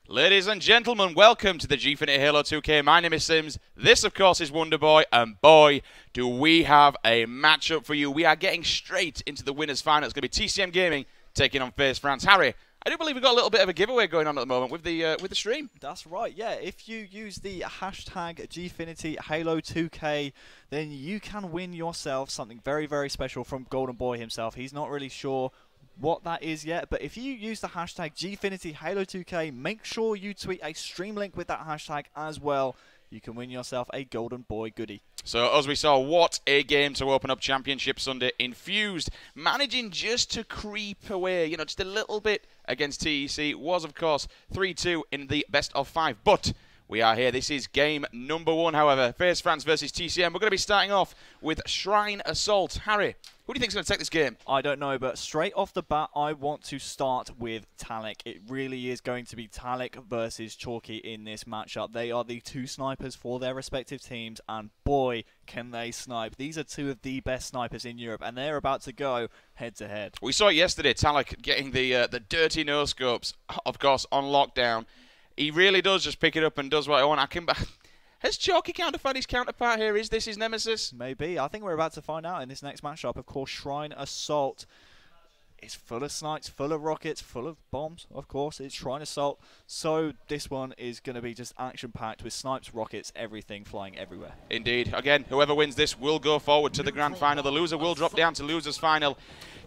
Ladies and gentlemen, welcome to the Gfinity Halo 2K. My name is Sims. This, of course, is Wonderboy. And boy, do we have a matchup for you. We are getting straight into the winners' final. It's going to be TCM Gaming taking on Faze France. Harry, I do believe we've got a little bit of a giveaway going on at the moment with the stream. That's right, yeah. If you use the hashtag Gfinity Halo 2K, then you can win yourself something very, very special from Golden Boy himself. He's not really sure what that is yet, but if you use the hashtag Gfinity Halo 2K, make sure you tweet a stream link with that hashtag as well. You can win yourself a Golden Boy goodie. So, as we saw, what a game to open up Championship Sunday. Infused, managing just to creep away, you know, just a little bit against TEC. Was, of course, 3-2 in the best of 5. But we are here. This is game number 1, however. Faze France versus TCM. We're going to be starting off with Shrine Assault. Harry, who do you think is going to take this game? I don't know, but straight off the bat, I want to start with Talik. It really is going to be Talik versus Chalky in this matchup. They are the two snipers for their respective teams, and boy, can they snipe. These are two of the best snipers in Europe, and they're about to go head-to-head. We saw it yesterday, Talik getting the dirty no-scopes, of course, on lockdown. He really does just pick it up and does what I want. Has Chalky found his counterpart here? Is this his nemesis? Maybe. I think we're about to find out in this next matchup. Of course, Shrine Assault is full of snipes, full of rockets, full of bombs, of course. It's Shrine Assault. So this one is going to be just action-packed with snipes, rockets, everything flying everywhere. Indeed. Again, whoever wins this will go forward to the grand final. The loser will drop down to losers final.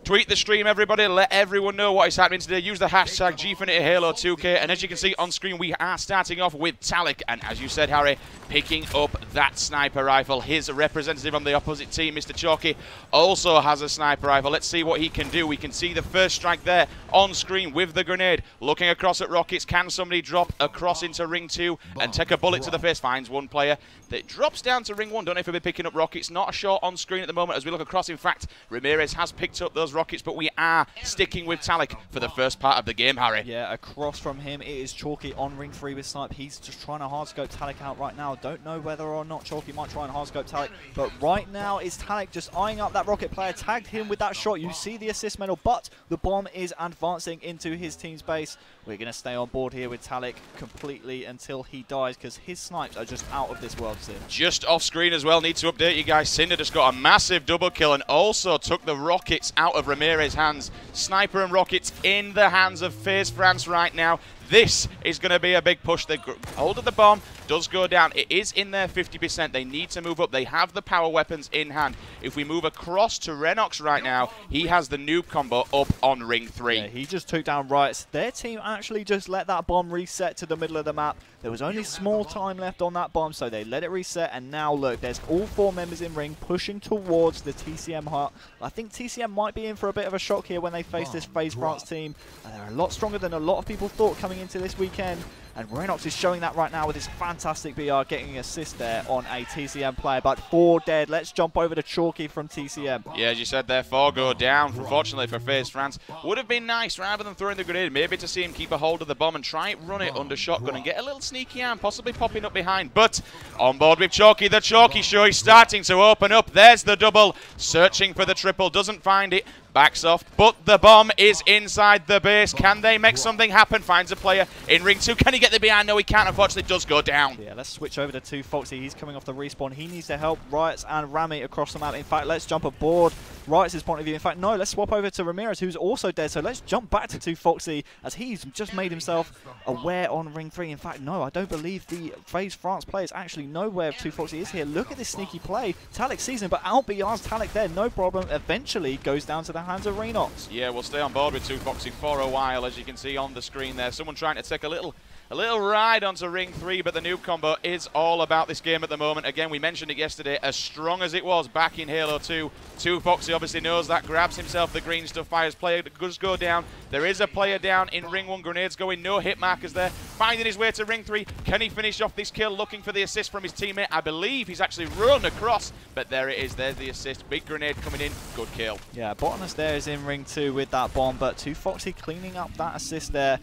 Tweet the stream, everybody. Let everyone know what is happening today. Use the hashtag Gfinity Halo 2K. And as you can see on screen, we are starting off with Talik. And as you said, Harry, picking up that sniper rifle. His representative on the opposite team, Mr. Chalky, also has a sniper rifle. Let's see what he can do. We can see the first strike there on screen with the grenade. Looking across at rockets. Can somebody drop across into ring 2 and take a bullet to the face? Finds one player that drops down to ring 1. Don't know if he'll be picking up rockets. Not a shot on screen at the moment as we look across. In fact, Ramirez has picked up those rockets, but we are sticking with Talik for the first part of the game, Harry. Yeah, across from him, it is Chalky on ring 3 with snipe. He's just trying to hardscope Talik out right now. Don't know whether or not Chalky might try and hardscope Talik, but right now is Talik just eyeing up that rocket player, tagged him with that shot. You see the assist medal, but the bomb is advancing into his team's base. We're going to stay on board here with Talik completely until he dies, because his snipes are just out of this world, Sim. Just off screen as well, need to update you guys. Cinder just got a massive double kill and also took the rockets out of Ramirez's hands. Sniper and rockets in the hands of Faze France right now. This is going to be a big push. The hold of the bomb does go down. It is in their 50%. They need to move up. They have the power weapons in hand. If we move across to Renox right now, he has the noob combo up on ring 3. Yeah, he just took down Riots. Their team actually just let that bomb reset to the middle of the map. There was only small time left on that bomb, so they let it reset. And now, look, there's all 4 members in ring pushing towards the TCM hut. I think TCM might be in for a bit of a shock here when they face this Faze France team. And they're a lot stronger than a lot of people thought coming into this weekend. And Renox is showing that right now with his fantastic BR, getting an assist there on a TCM player. But 4 dead. Let's jump over to Chalky from TCM. Yeah, as you said there, 4 go down, unfortunately for Faze France. Would have been nice, rather than throwing the grenade, maybe to see him keep a hold of the bomb and try and run it under shotgun and get a little sneaky arm, possibly popping up behind. But on board with Chalky, the Chalky show is starting to open up. There's the double, searching for the triple, doesn't find it. Backs off, but the bomb is inside the base. Can they make something happen? Finds a player in ring 2. Can he get the behind? No, he can't. Unfortunately, it does go down. Yeah, let's switch over to 2 Foxy. He's coming off the respawn. He needs to help Riots and Rami across the map. In fact, let's jump aboard Riots' point of view. In fact, no, let's swap over to Ramirez, who's also dead. So let's jump back to 2 Foxy as he's just made himself aware on ring 3. In fact, no, I don't believe the Faze France players actually know where 2 Foxy is here. Look at this sneaky play. Talik sees him, but out BR's Talik there, no problem. Eventually goes down to the hands of Renox. Yeah, we'll stay on board with 2 Foxy for a while, as you can see on the screen there. Someone trying to take a little ride onto ring 3, but the noob combo is all about this game at the moment. Again, we mentioned it yesterday, as strong as it was back in Halo 2. 2 Foxy obviously knows that, grabs himself the green stuff, fires player, does go down. There is a player down in ring 1, grenades going, no hit markers there. Finding his way to ring 3, can he finish off this kill? Looking for the assist from his teammate. I believe he's actually run across, but there it is, there's the assist. Big grenade coming in, good kill. Yeah, Botanist there is in ring 2 with that bomb, but 2 Foxy cleaning up that assist there.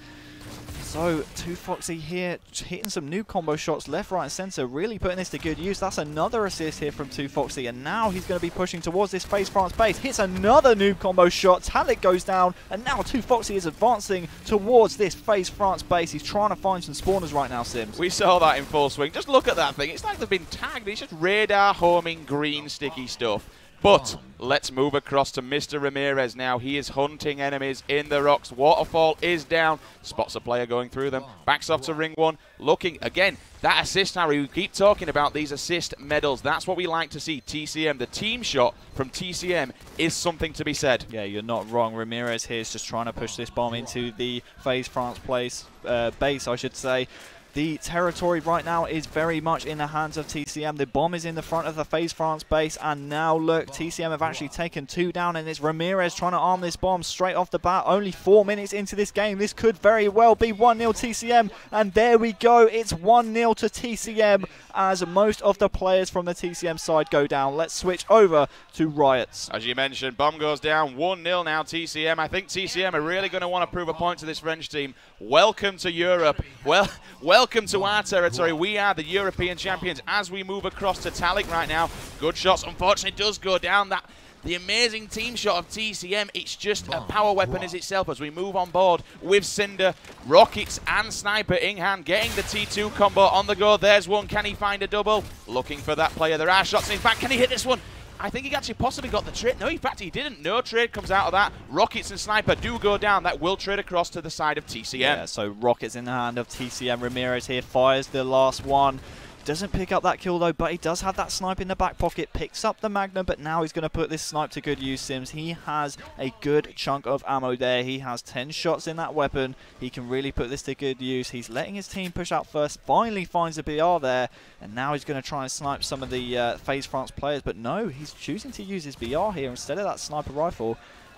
So, 2Foxy here, hitting some new combo shots left, right, and center, really putting this to good use. That's another assist here from 2Foxy, and now he's going to be pushing towards this Faze France base. Hits another new combo shot, Talik goes down, and now 2Foxy is advancing towards this Faze France base. He's trying to find some spawners right now, Sims. We saw that in full swing. Just look at that thing. It's like they've been tagged. It's just radar homing green sticky stuff. But let's move across to Mr. Ramirez now. He is hunting enemies in the rocks. Waterfall is down. Spots a player going through them. Backs off to ring one. Looking, again, that assist, Harry. We keep talking about these assist medals. That's what we like to see. TCM, the team shot from TCM is something to be said. Yeah, you're not wrong. Ramirez here is just trying to push this bomb into the Faze France base, I should say. The territory right now is very much in the hands of TCM. The bomb is in the front of the Faze France base, and now look, TCM have actually taken 2 down, and it's Ramirez trying to arm this bomb straight off the bat. Only 4 minutes into this game. This could very well be 1-0 TCM, and there we go. It's 1-0 to TCM as most of the players from the TCM side go down. Let's switch over to Riots. As you mentioned, bomb goes down, 1-0 now TCM. I think TCM are really going to want to prove a point to this French team. Welcome to Europe. Welcome to our territory. We are the European champions as we move across to Talik right now. Good shots, unfortunately, does go down. The amazing team shot of TCM, it's just a power weapon as itself as we move on board with Cinder, Rockets and Sniper in hand, getting the T2 combo on the go. There's one. Can he find a double? Looking for that player. There are shots. In fact, can he hit this one? I think he actually possibly got the trade. No, in fact, he didn't. No trade comes out of that. Rockets and Sniper do go down. That will trade across to the side of TCM. Yeah, so Rockets in the hand of TCM. Ramirez here fires the last one. Doesn't pick up that kill though, but he does have that snipe in the back pocket. Picks up the Magnum, but now he's going to put this snipe to good use, Sims. He has a good chunk of ammo there. He has 10 shots in that weapon. He can really put this to good use. He's letting his team push out first. Finally finds a BR there, and now he's going to try and snipe some of the Faze France players. But no, he's choosing to use his BR here instead of that sniper rifle.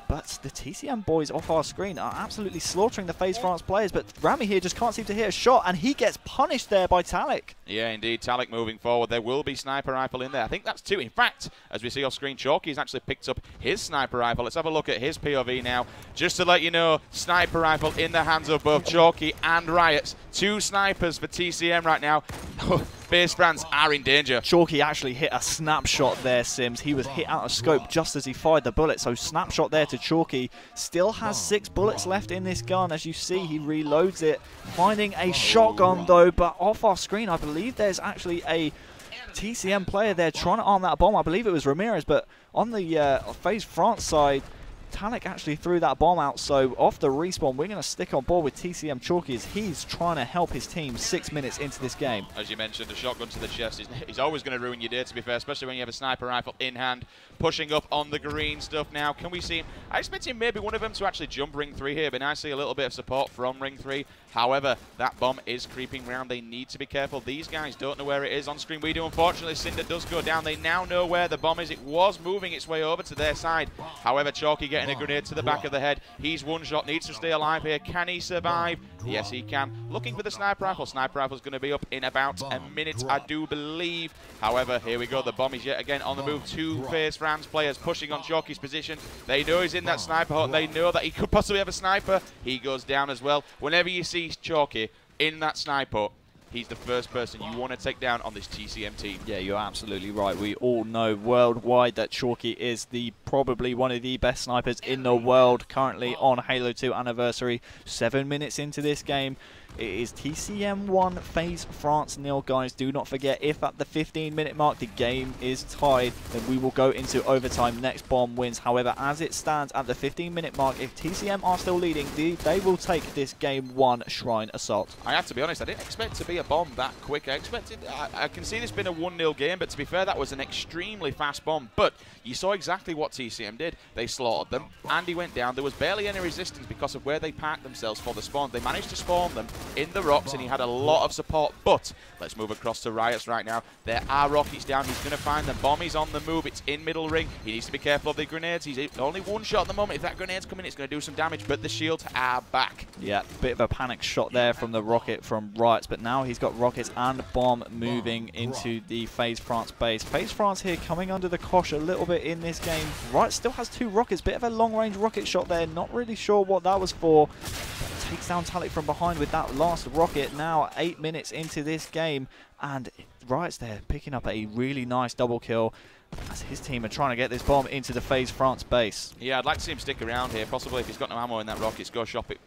But the TCM boys off our screen are absolutely slaughtering the Faze France players. But Rami here just can't seem to hit a shot, and he gets punished there by Talik. Yeah, indeed. Talik moving forward. There will be sniper rifle in there. I think that's 2. In fact, as we see off screen, Chalky's actually picked up his sniper rifle. Let's have a look at his POV now. Just to let you know, sniper rifle in the hands of both Chalky and Riots. 2 snipers for TCM right now. Faze France are in danger. Chalky actually hit a snapshot there, Sims. He was hit out of scope just as he fired the bullet. So snapshot there to Chalky. Still has 6 bullets left in this gun. As you see, he reloads it. Finding a shotgun though, but off our screen, I believe there's actually a TCM player there trying to arm that bomb. I believe it was Ramirez, but on the Faze France side, Talik actually threw that bomb out, so off the respawn, we're going to stick on board with TCM Chalky as he's trying to help his team 6 minutes into this game. As you mentioned, a shotgun to the chest is always going to ruin your day, to be fair, especially when you have a sniper rifle in hand. Pushing up on the green stuff now. Can we see him? I expect him maybe one of them to actually jump ring 3 here, but I see a little bit of support from ring 3. However, that bomb is creeping around. They need to be careful. These guys don't know where it is on screen. We do, unfortunately. Cinder does go down. They now know where the bomb is. It was moving its way over to their side. However, Chalky getting a grenade to the back of the head. He's one shot, needs to stay alive here. Can he survive? Yes, he can. Looking for the sniper rifle. Sniper rifle's going to be up in about a minute, I do believe. However, here we go. The bomb is yet again on the move. 2 Faze France players pushing on Chalky's position. They know he's in that sniper hut. They know that he could possibly have a sniper. He goes down as well. Whenever you see Chalky in that sniper hut, he's the first person you want to take down on this TCM team. Yeah, you're absolutely right. We all know worldwide that Chalky is probably one of the best snipers in the world currently on Halo 2 Anniversary. 7 minutes into this game. It is TCM 1, Faze France 0, guys. Do not forget, if at the 15-minute mark the game is tied, then we will go into overtime. Next bomb wins. However, as it stands at the 15-minute mark, if TCM are still leading, they will take this game 1 Shrine Assault. I have to be honest, I didn't expect to be a bomb that quick. I can see this being a 1-0 game, but to be fair, that was an extremely fast bomb. But you saw exactly what TCM did. They slaughtered them. Andy went down. There was barely any resistance because of where they parked themselves for the spawn. They managed to spawn them in the rocks, and he had a lot of support. But let's move across to Riots right now. There are rockets down. He's going to find them. Bomb is on the move. It's in middle ring. He needs to be careful of the grenades. He's only 1 shot at the moment. If that grenade's coming, it's going to do some damage, but the shields are back. Yeah, bit of a panic shot there from the rocket from Riots, but now he's got rockets and bomb moving into the Faze France base. Faze France here coming under the cosh a little bit in this game. Riots still has 2 rockets. Bit of a long-range rocket shot there. Not really sure what that was for. takes down Talik from behind with that last rocket. Now 8 minutes into this game, and Riot's there picking up a really nice double kill as his team are trying to get this bomb into the Faze France base. Yeah, I'd like to see him stick around here. Possibly if he's got no ammo in that rockets, go shop it.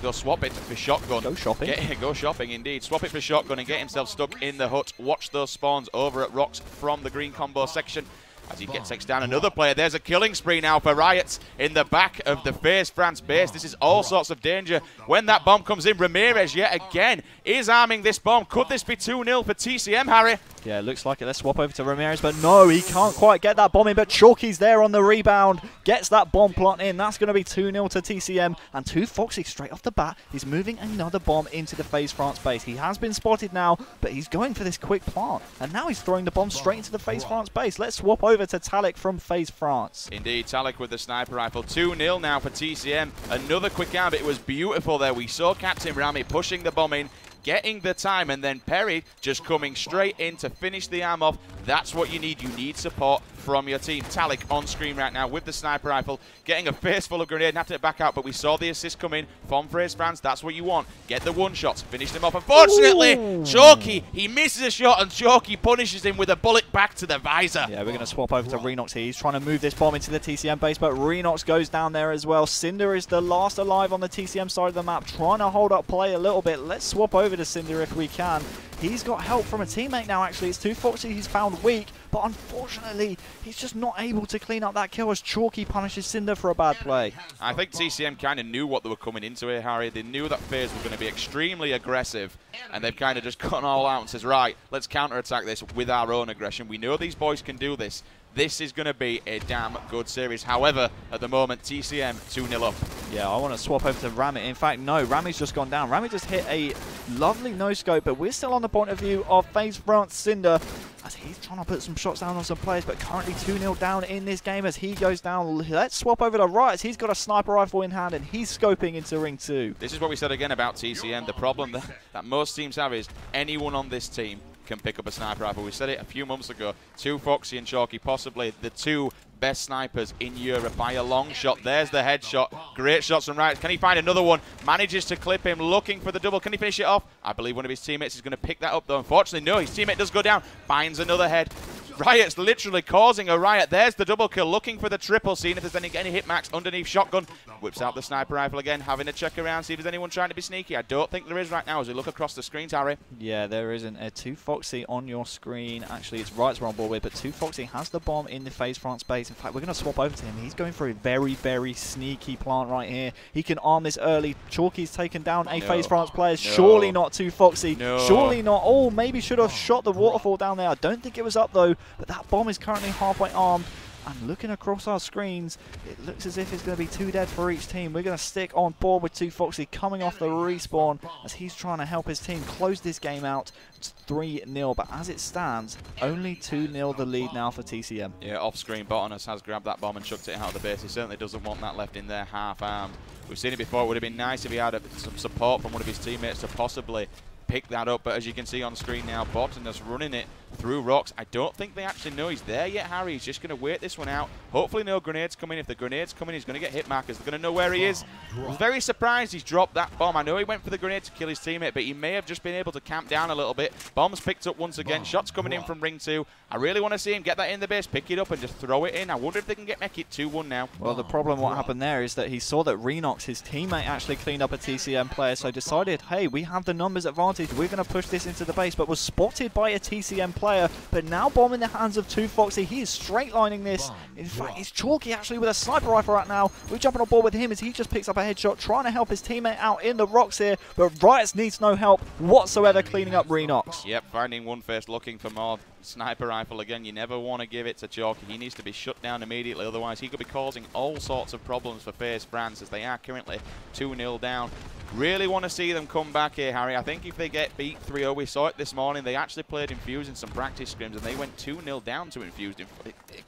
Go swap it for shotgun. Go shopping. Go shopping, indeed. Swap it for shotgun and get himself stuck in the hut. Watch those spawns over at Rocks from the green combo section. As he takes down another player. There's a killing spree now for Riot in the back of the Faze France base. This is all sorts of danger. When that bomb comes in, Ramirez yet again is arming this bomb. Could this be 2-0 for TCM, Harry? Yeah, it looks like it. Let's swap over to Ramirez, but no, he can't quite get that bomb in, but Chalky's there on the rebound, gets that bomb plant in. That's going to be 2-0 to TCM, and 2Foxy straight off the bat is moving another bomb into the Faze France base. He has been spotted now, but he's going for this quick plant, and now he's throwing the bomb straight into the Faze France base. Let's swap over to Talik from Faze France. Indeed, Talik with the sniper rifle. 2-0 now for TCM. Another quick gambit. It was beautiful there. We saw Captain Rami pushing the bomb in, getting the time, and then Perry just coming straight in to finish the arm off. That's what you need. You need support from your team. Talik on screen right now with the sniper rifle, getting a face full of grenade and have to back out, but we saw the assist come in from Faze France. That's what you want. Get the one shots, finish them off. Unfortunately, Chalky, he misses a shot, and Chalky punishes him with a bullet back to the visor. Yeah, we're going to swap over to Renox here. He's trying to move this bomb into the TCM base, but Renox goes down there as well. Cinder is the last alive on the TCM side of the map, trying to hold up play a little bit. Let's swap over to Cinder if we can. He's got help from a teammate now, actually. It's 2Foxy he's found weak, but unfortunately, he's just not able to clean up that kill as Chalky punishes Cinder for a bad play. I think TCM kind of knew what they were coming into here, Harry. They knew that Faze were going to be extremely aggressive, and they've kind of just gone all out and says, right, let's counter-attack this with our own aggression. We know these boys can do this. This is going to be a damn good series. However, at the moment, TCM 2-0 up. Yeah, I want to swap over to Rami. In fact, no, Rami's just gone down. Rami just hit a lovely no-scope, but we're still on the point of view of Faze France Cinder as he's trying to put some shots down on some players, but currently 2-0 down in this game as he goes down. Let's swap over to Riot. He's got a sniper rifle in hand, and he's scoping into ring 2. This is what we said again about TCM. The problem that most teams have is anyone on this team can pick up a sniper rifle. We said it a few months ago. 2Foxy and Chalky, possibly the two best snipers in Europe by a long shot. There's the headshot. Great shots from Riot. Can he find another one? Manages to clip him, looking for the double. Can he finish it off? I believe one of his teammates is going to pick that up, though. Unfortunately, no. His teammate does go down. Finds another head. Riot's literally causing a riot. There's the double kill, looking for the triple, seeing if there's any hit marks underneath shotgun. Whips out the sniper rifle again, having a check around, see if there's anyone trying to be sneaky. I don't think there is right now as we look across the screens, Harry. Yeah, there isn't. 2Foxy on your screen. Actually, it's Riot's we're on board with, but 2Foxy has the bomb in the Faze France base. In fact, we're going to swap over to him. He's going for a very, very sneaky plant right here. He can arm this early. Chalky's taken down a Faze France player. Surely not 2Foxy. Surely not. Oh, maybe should have shot the waterfall down there. I don't think it was up, though, but that bomb is currently halfway armed. And looking across our screens, it looks as if it's going to be 2 dead for each team. We're going to stick on board with 2Foxy coming off the respawn as he's trying to help his team close this game out. It's 3-0, but as it stands, only 2-0 the lead now for TCM. Yeah, off-screen, Botanus has grabbed that bomb and chucked it out of the base. He certainly doesn't want that left in there half-armed. We've seen it before. It would have been nice if he had some support from one of his teammates to possibly pick that up, but as you can see on screen now, Botanus running it through rocks. I don't think they actually know he's there yet, Harry. He's just going to wait this one out. Hopefully no grenades come in. If the grenades come in, he's going to get hit markers. They're going to know where he is. I was very surprised he's dropped that bomb. I know he went for the grenade to kill his teammate, but he may have just been able to camp down a little bit. Bomb's picked up once again. Shots coming in from ring 2. I really want to see him get that in the base, pick it up and just throw it in. I wonder if they can make it 2-1 now. Well, the problem what happened there is that he saw that Renox, his teammate, actually cleaned up a TCM player, so decided, hey, we have the numbers advantage. We're going to push this into the base, but was spotted by a TCM player. But now bomb in the hands of 2Foxy. He is straight lining this. In fact, it's Chalky actually with a sniper rifle right now. We're jumping on board with him as he just picks up a headshot, trying to help his teammate out in the rocks here. But Riot needs no help whatsoever cleaning up Renox. Yep, finding one first, looking for more. Sniper rifle again. You never want to give it to Chalky. He needs to be shut down immediately, otherwise he could be causing all sorts of problems for Faze France as they are currently 2-0 down. Really want to see them come back here, Harry. I think if they get beat 3-0, we saw it this morning, they actually played Infused in some practice scrims and they went 2-0 down to Infused.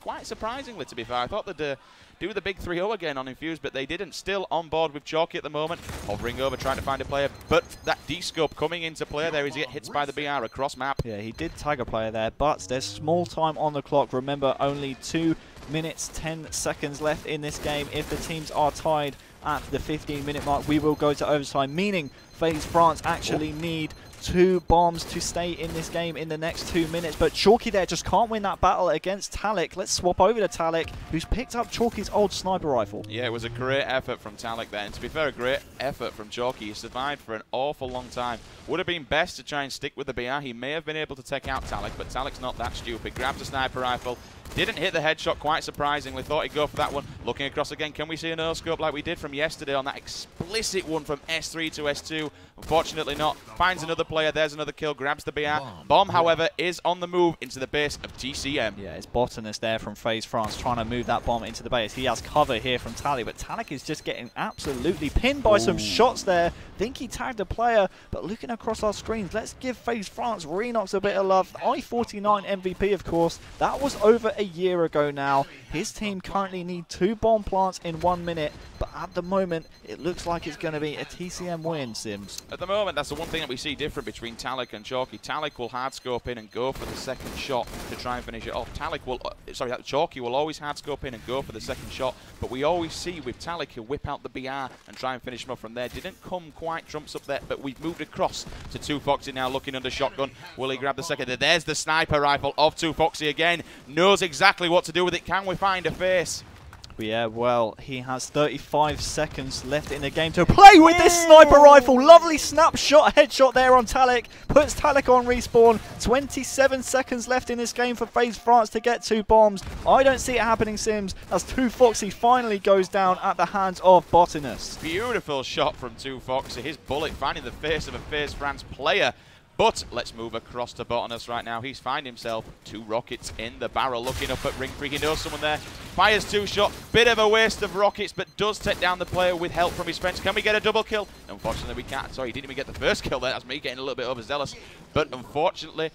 Quite surprisingly, to be fair. I thought they'd do the big 3-0 again on Infused, but they didn't. Still on board with Chalky at the moment, hovering over trying to find a player, but that D-scope coming into play there as he gets hits by the BR across map. Yeah, he did tag a player there, but there's small time on the clock. Remember, only 2 minutes, 10 seconds left in this game. If the teams are tied at the 15-minute mark, we will go to overtime, meaning FaZe France actually need 2 bombs to stay in this game in the next 2 minutes. But Chalky there just can't win that battle against Talik. Let's swap over to Talik, who's picked up Chalky's old sniper rifle. Yeah, it was a great effort from Talik there. And to be fair, a great effort from Chalky. He survived for an awful long time. Would have been best to try and stick with the BR. He may have been able to take out Talik, but Talik's not that stupid. Grabs a sniper rifle. Didn't hit the headshot, quite surprisingly. Thought he'd go for that one. Looking across again, can we see a no-scope like we did from yesterday on that explicit one from S3 to S2? Unfortunately not. Finds another player. There's another kill. Grabs the BR. Bomb, however, is on the move into the base of TCM. Yeah, it's Botanist there from FaZe France trying to move that bomb into the base. He has cover here from Talik, but Talik is just getting absolutely pinned by some shots there. Think he tagged a player, but looking across our screens, let's give FaZe France Renox a bit of love. I-49 MVP, of course. That was over a year ago now. His team currently need 2 bomb plants in 1 minute, but at the moment, it looks like it's going to be a TCM win, Sims. At the moment, that's the one thing that we see different between Talik and Chalky. Talik will hard scope in and go for the second shot to try and finish it off. Chalky will always hard scope in and go for the second shot, but we always see with Talik he'll whip out the BR and try and finish him off from there. Didn't come quite trumps up there, but we've moved across to 2Foxy now, looking under shotgun. Will he grab the second? There's the sniper rifle of 2Foxy again. Knows exactly what to do with it. Can we find a face? Yeah, well, he has 35 seconds left in the game to play with this sniper rifle. Lovely snapshot, headshot there on Talik. Puts Talik on respawn. 27 seconds left in this game for FaZe France to get 2 bombs. I don't see it happening, Sims, as 2Foxy finally goes down at the hands of Botanist. Beautiful shot from 2Foxy. His bullet finding the face of a FaZe France player. But let's move across to Botanist right now. He's found himself 2 rockets in the barrel. Looking up at Ring Free. He knows someone there. Fires 2 shot. Bit of a waste of rockets, but does take down the player with help from his friends. Can we get a double kill? Unfortunately, we can't. Sorry, he didn't even get the first kill there. That's me getting a little bit overzealous. But unfortunately,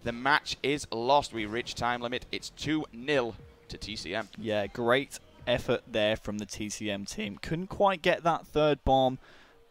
the match is lost. We reach time limit. It's 2-0 to TCM. Yeah, great effort there from the TCM team. Couldn't quite get that 3rd bomb,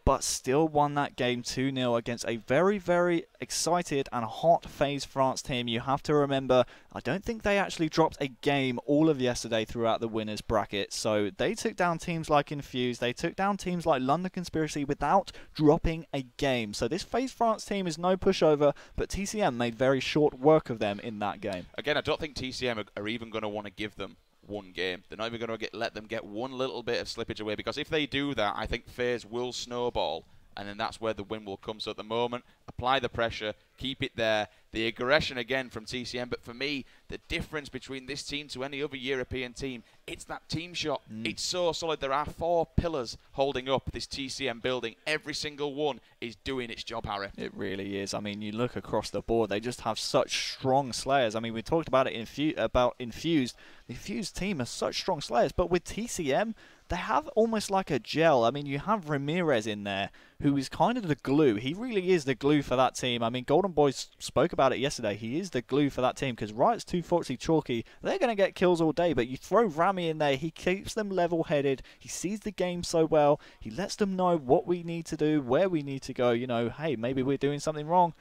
but still won that game 2-0 against a very, very excited and hot FaZe France team. You have to remember, I don't think they actually dropped a game all of yesterday throughout the winners bracket. So they took down teams like Infuse, they took down teams like London Conspiracy without dropping a game. So this FaZe France team is no pushover, but TCM made very short work of them in that game. Again, I don't think TCM are even going to want to give them 1 game. They're not even going to let them get 1 little bit of slippage away, because if they do that, I think FaZe will snowball, and then that's where the win will come. So at the moment, apply the pressure, keep it there. The aggression again from TCM, but for me, the difference between this team to any other European team, it's that team shot. It's so solid. There are 4 pillars holding up this TCM building. Every single one is doing its job, Harry. It really is. I mean, you look across the board, they just have such strong slayers. I mean, we talked about it about Infused. The Infused team has such strong slayers, but with TCM, they have almost like a gel. I mean, you have Ramirez in there, who is kind of the glue. He really is the glue for that team. I mean, Golden Boys spoke about it yesterday. He is the glue for that team, because Riot's 2Foxy Chalky, they're going to get kills all day, but you throw Rami in there, he keeps them level-headed. He sees the game so well. He lets them know what we need to do, where we need to go. You know, hey, maybe we're doing something wrong.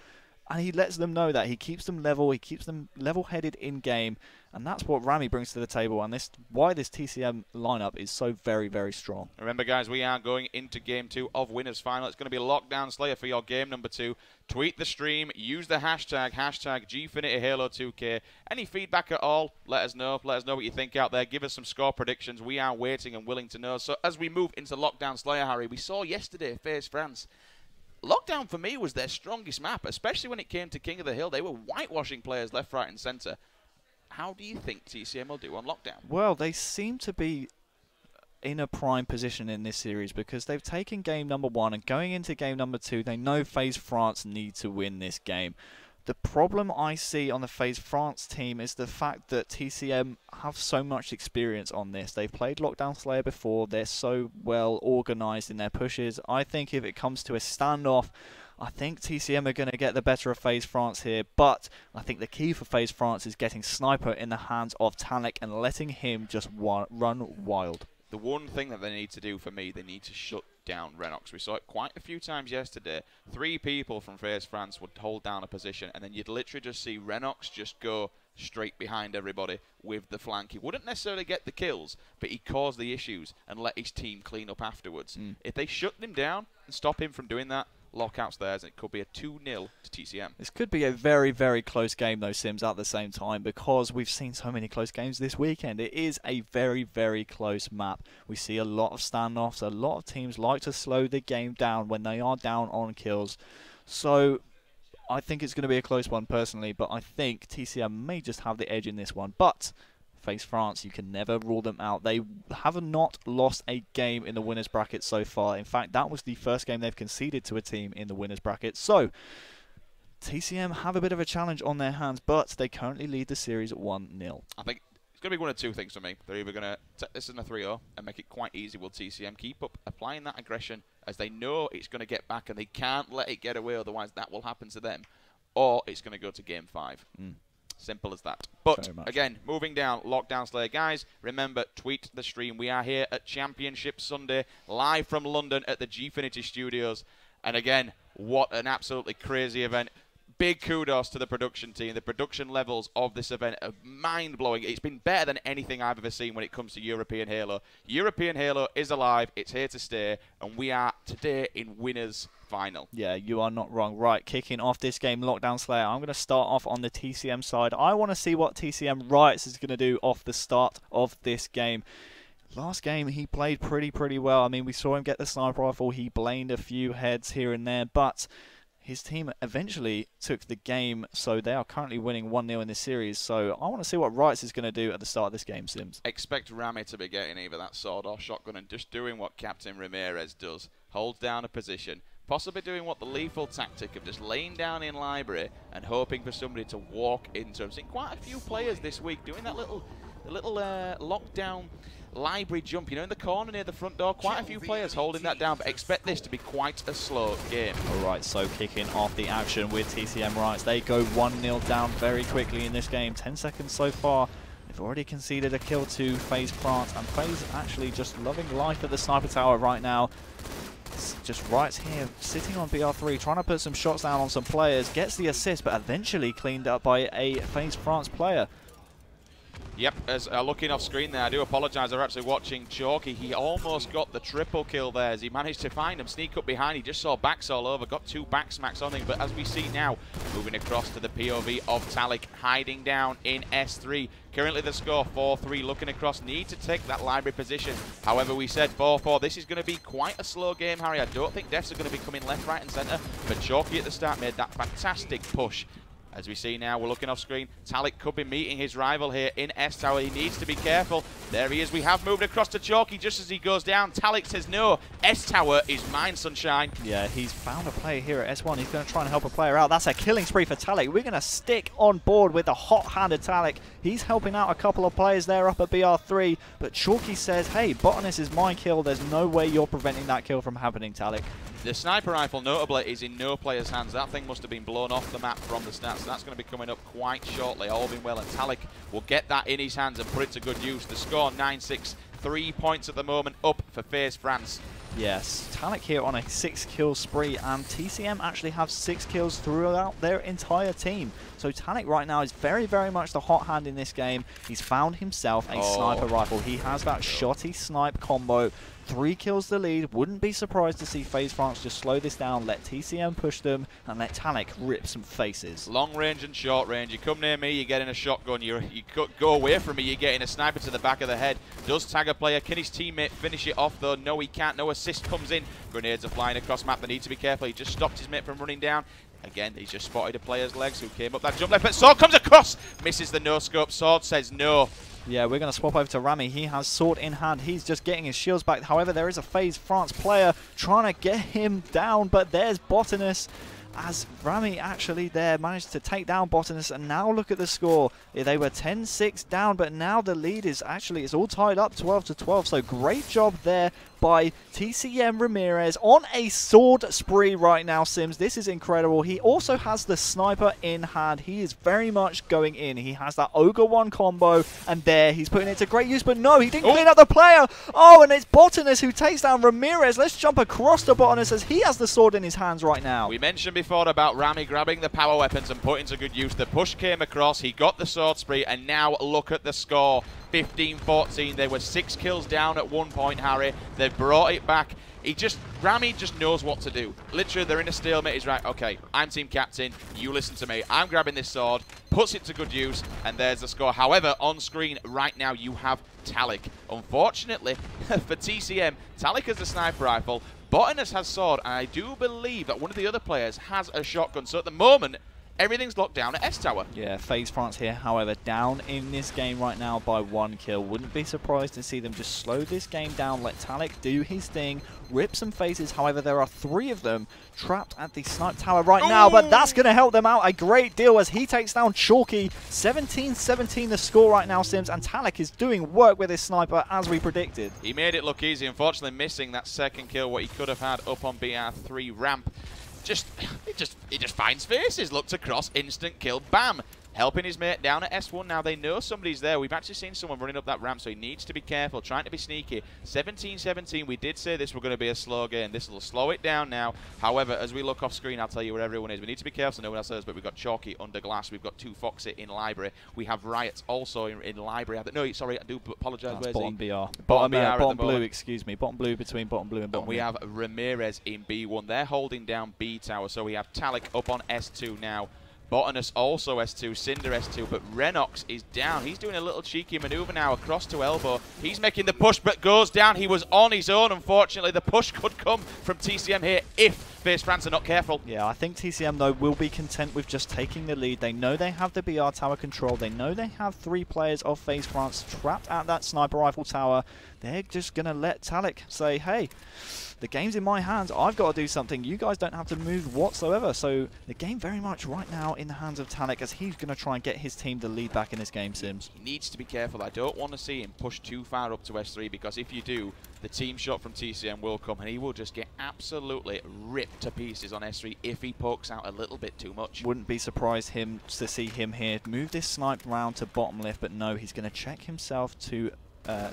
And he lets them know that. He keeps them level. He keeps them level-headed in-game. And that's what Rami brings to the table. And why this TCM lineup is so very, very strong. Remember, guys, we are going into Game 2 of Winners Final. It's going to be Lockdown Slayer for your game number 2. Tweet the stream. Use the hashtag #GFinityHalo2K. Any feedback at all, let us know. Let us know what you think out there. Give us some score predictions. We are waiting and willing to know. So as we move into Lockdown Slayer, Harry, we saw yesterday FaZe France. Lockdown, for me, was their strongest map, especially when it came to King of the Hill. They were whitewashing players left, right, and centre. How do you think TCM will do on Lockdown? Well, they seem to be in a prime position in this series, because they've taken game number 1, and going into game number 2, they know FaZe France need to win this game. The problem I see on the FaZe France team is the fact that TCM have so much experience on this. They've played Lockdown Slayer before. They're so well organised in their pushes. I think if it comes to a standoff, I think TCM are going to get the better of FaZe France here. But I think the key for FaZe France is getting Sniper in the hands of Talik and letting him just run wild. The one thing that they need to do for me, they need to shut down Renox. We saw it quite a few times yesterday. 3 people from FaZe France would hold down a position, and then you'd literally just see Renox just go straight behind everybody with the flank. He wouldn't necessarily get the kills, but he caused the issues and let his team clean up afterwards. If they shut him down and stop him from doing that, Lockout's theirs, and it could be a 2-0 to TCM. This could be a very, very close game, though, Sims, at the same time, because we've seen so many close games this weekend. It is a very, very close map. We see a lot of standoffs. A lot of teams like to slow the game down when they are down on kills. So I think it's going to be a close one, personally, but I think TCM may just have the edge in this one. But Faze France, you can never rule them out. They have not lost a game in the winners bracket so far. In fact, that was the first game they've conceded to a team in the winners bracket. So TCM have a bit of a challenge on their hands, but they currently lead the series at 1-0. I think it's going to be one of two things for me. They're either going to take this in a 3-0 and make it quite easy. Will TCM keep up applying that aggression as they know it's going to get back and they can't let it get away, otherwise that will happen to them, or it's going to go to game 5. Simple as that. But again, moving down, Lockdown Slayer. Guys, remember, tweet the stream. We are here at Championship Sunday, live from London at the Gfinity Studios. And again, what an absolutely crazy event. Big kudos to the production team. The production levels of this event are mind-blowing. It's been better than anything I've ever seen when it comes to European Halo. European Halo is alive. It's here to stay. And we are today in winners final. Yeah, you are not wrong. Right, kicking off this game, Lockdown Slayer. I'm going to start off on the TCM side. I want to see what TCM Riots is going to do off the start of this game. Last game, he played pretty well. I mean, we saw him get the sniper rifle. He blaned a few heads here and there, but his team eventually took the game, so they are currently winning 1-0 in this series. So I want to see what Riots is going to do at the start of this game, Sims. Expect Rami to be getting either that sword or shotgun and just doing what Captain Ramirez does. Holds down a position, possibly doing what the lethal tactic of just laying down in library and hoping for somebody to walk into him. Seen quite a few players this week doing that little lockdown library jump, you know, in the corner near the front door. Quite a few players holding that down, but expect this to be quite a slow game. Alright, so kicking off the action with TCM Riots. They go 1-0 down very quickly in this game. 10 seconds so far. They've already conceded a kill to Faze France, and Faze actually just loving life at the sniper tower right now. It's just Riots here, sitting on BR3, trying to put some shots down on some players. Gets the assist, but eventually cleaned up by a Faze France player. Yep, as looking off screen there, I do apologise, I'm actually watching Chalky. He almost got the triple kill there as he managed to find him, sneak up behind. He just saw backs all over, got 2 back smacks on him. But as we see now, moving across to the POV of Talik, hiding down in S3. Currently the score 4-3, looking across, need to take that library position. However, we said 4-4. This is going to be quite a slow game, Harry. I don't think deaths are going to be coming left, right and centre. But Chalky at the start made that fantastic push. As we see now, we're looking off screen. Talik could be meeting his rival here in S-Tower. He needs to be careful. There he is. We have moved across to Chalky just as he goes down. Talik says, no, S-Tower is mine, sunshine. Yeah, he's found a player here at S1. He's going to try and help a player out. That's a killing spree for Talik. We're going to stick on board with the hot-handed Talik. He's helping out a couple of players there up at BR3. But Chalky says, hey, Botanist is my kill. There's no way you're preventing that kill from happening, Talik. The sniper rifle, notably, is in no player's hands. That thing must have been blown off the map from the start, so that's going to be coming up quite shortly. All being well, and Talik will get that in his hands and put it to good use. The score 9-6, 3 points at the moment up for Faze France. Yes, Talik here on a 6-kill spree, and TCM actually have 6 kills throughout their entire team. So Talik right now is very, very much the hot hand in this game. He's found himself a sniper rifle. He has that shotty snipe combo. 3 kills the lead. Wouldn't be surprised to see Faze France just slow this down, let TCM push them, and let Talik rip some faces. Long range and short range. You come near me, you're getting a shotgun. You go away from me, you're getting a sniper to the back of the head. Does tag a player. Can his teammate finish it off, though? No, he can't. No assist comes in. Grenades are flying across map. They need to be careful. He just stopped his mate from running down. Again, he's just spotted a player's legs who came up that jump left, but Sword comes across. Misses the no-scope. Sword says no. Yeah, we're going to swap over to Rami. He has sword in hand. He's just getting his shields back. However, there is a Faze France player trying to get him down, but there's Botanist. As Rami actually there managed to take down Botanist, and now look at the score. They were 10-6 down, but now the lead is actually, it's all tied up 12-12. So great job there by TCM Ramirez on a sword spree right now, Sims. This is incredible. He also has the sniper in hand. He is very much going in. He has that Ogre 1 combo, and there he's putting it to great use, but no, he didn't clean up the player. Oh, and it's Botanist who takes down Ramirez. Let's jump across to Botanist as he has the sword in his hands right now. We mentioned before before about Rami grabbing the power weapons and putting to good use. The push came across, he got the sword spree, and now look at the score. 15-14. They were 6 kills down at one point, Harry. They brought it back. Rami just knows what to do. Literally, they're in a stalemate. He's right, okay, I'm team captain. You listen to me. I'm grabbing this sword, puts it to good use, and there's the score. However, on screen right now, you have Talik. Unfortunately, for TCM, Talik has a sniper rifle. Botanus has sword, and I do believe that one of the other players has a shotgun. So at the moment, everything's locked down at S-Tower. Yeah, Faze France here, however, down in this game right now by 1 kill. Wouldn't be surprised to see them just slow this game down, let Talik do his thing, rip some phases. However, there are 3 of them trapped at the snipe tower right now, but that's going to help them out a great deal as he takes down Chalky. 17-17 the score right now, Sims, and Talik is doing work with his sniper as we predicted. He made it look easy, unfortunately missing that second kill, what he could have had up on BR3 ramp. He just finds faces, looks across, instant kill, bam! Helping his mate down at S1 now. They know somebody's there. We've actually seen someone running up that ramp, so he needs to be careful, trying to be sneaky. 17-17, we did say this was going to be a slow game. This will slow it down now. However, as we look off screen, I'll tell you where everyone is. We need to be careful so no one else says, but we've got Chalky under glass. We've got 2 Foxy in library. We have Riot also in library. No, sorry, I do apologise. That's bottom BR. Bottom blue, excuse me. Bottom blue between bottom blue and bottom we have Ramirez in B1. They're holding down B tower, so we have Talik up on S2 now. Botanus also S2, Cinder S2, but Renox is down. He's doing a little cheeky maneuver now across to elbow. He's making the push, but goes down. He was on his own, unfortunately. The push could come from TCM here if Faze France are not careful. Yeah, I think TCM, though, will be content with just taking the lead. They know they have the BR tower control. They know they have 3 players of Faze France trapped at that sniper rifle tower. They're just going to let Talik say, hey, the game's in my hands. I've got to do something. You guys don't have to move whatsoever. So the game very much right now in the hands of Talik as he's going to try and get his team the lead back in this game, Sims. He needs to be careful. I don't want to see him push too far up to S3 because if you do, the team shot from TCM will come and he will just get absolutely ripped to pieces on S3 if he pokes out a little bit too much. Wouldn't be surprised to see him here move this snipe round to bottom left, but no, he's going to check himself to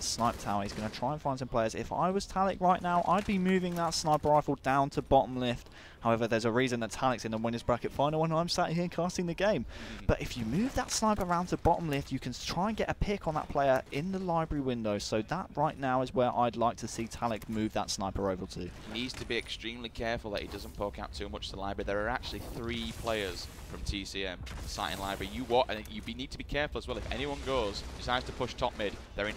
snipe tower. He's going to try and find some players. If I was Talik right now, I'd be moving that sniper rifle down to bottom left. However, there's a reason that Talik's in the winners bracket final and I'm sat here casting the game. But if you move that sniper around to bottom left, you can try and get a pick on that player in the library window. So that right now is where I'd like to see Talik move that sniper over to. He needs to be extremely careful that he doesn't poke out too much to the library. There are actually 3 players from TCM sat in library. You need to be careful as well. If anyone decides to push top mid, they're in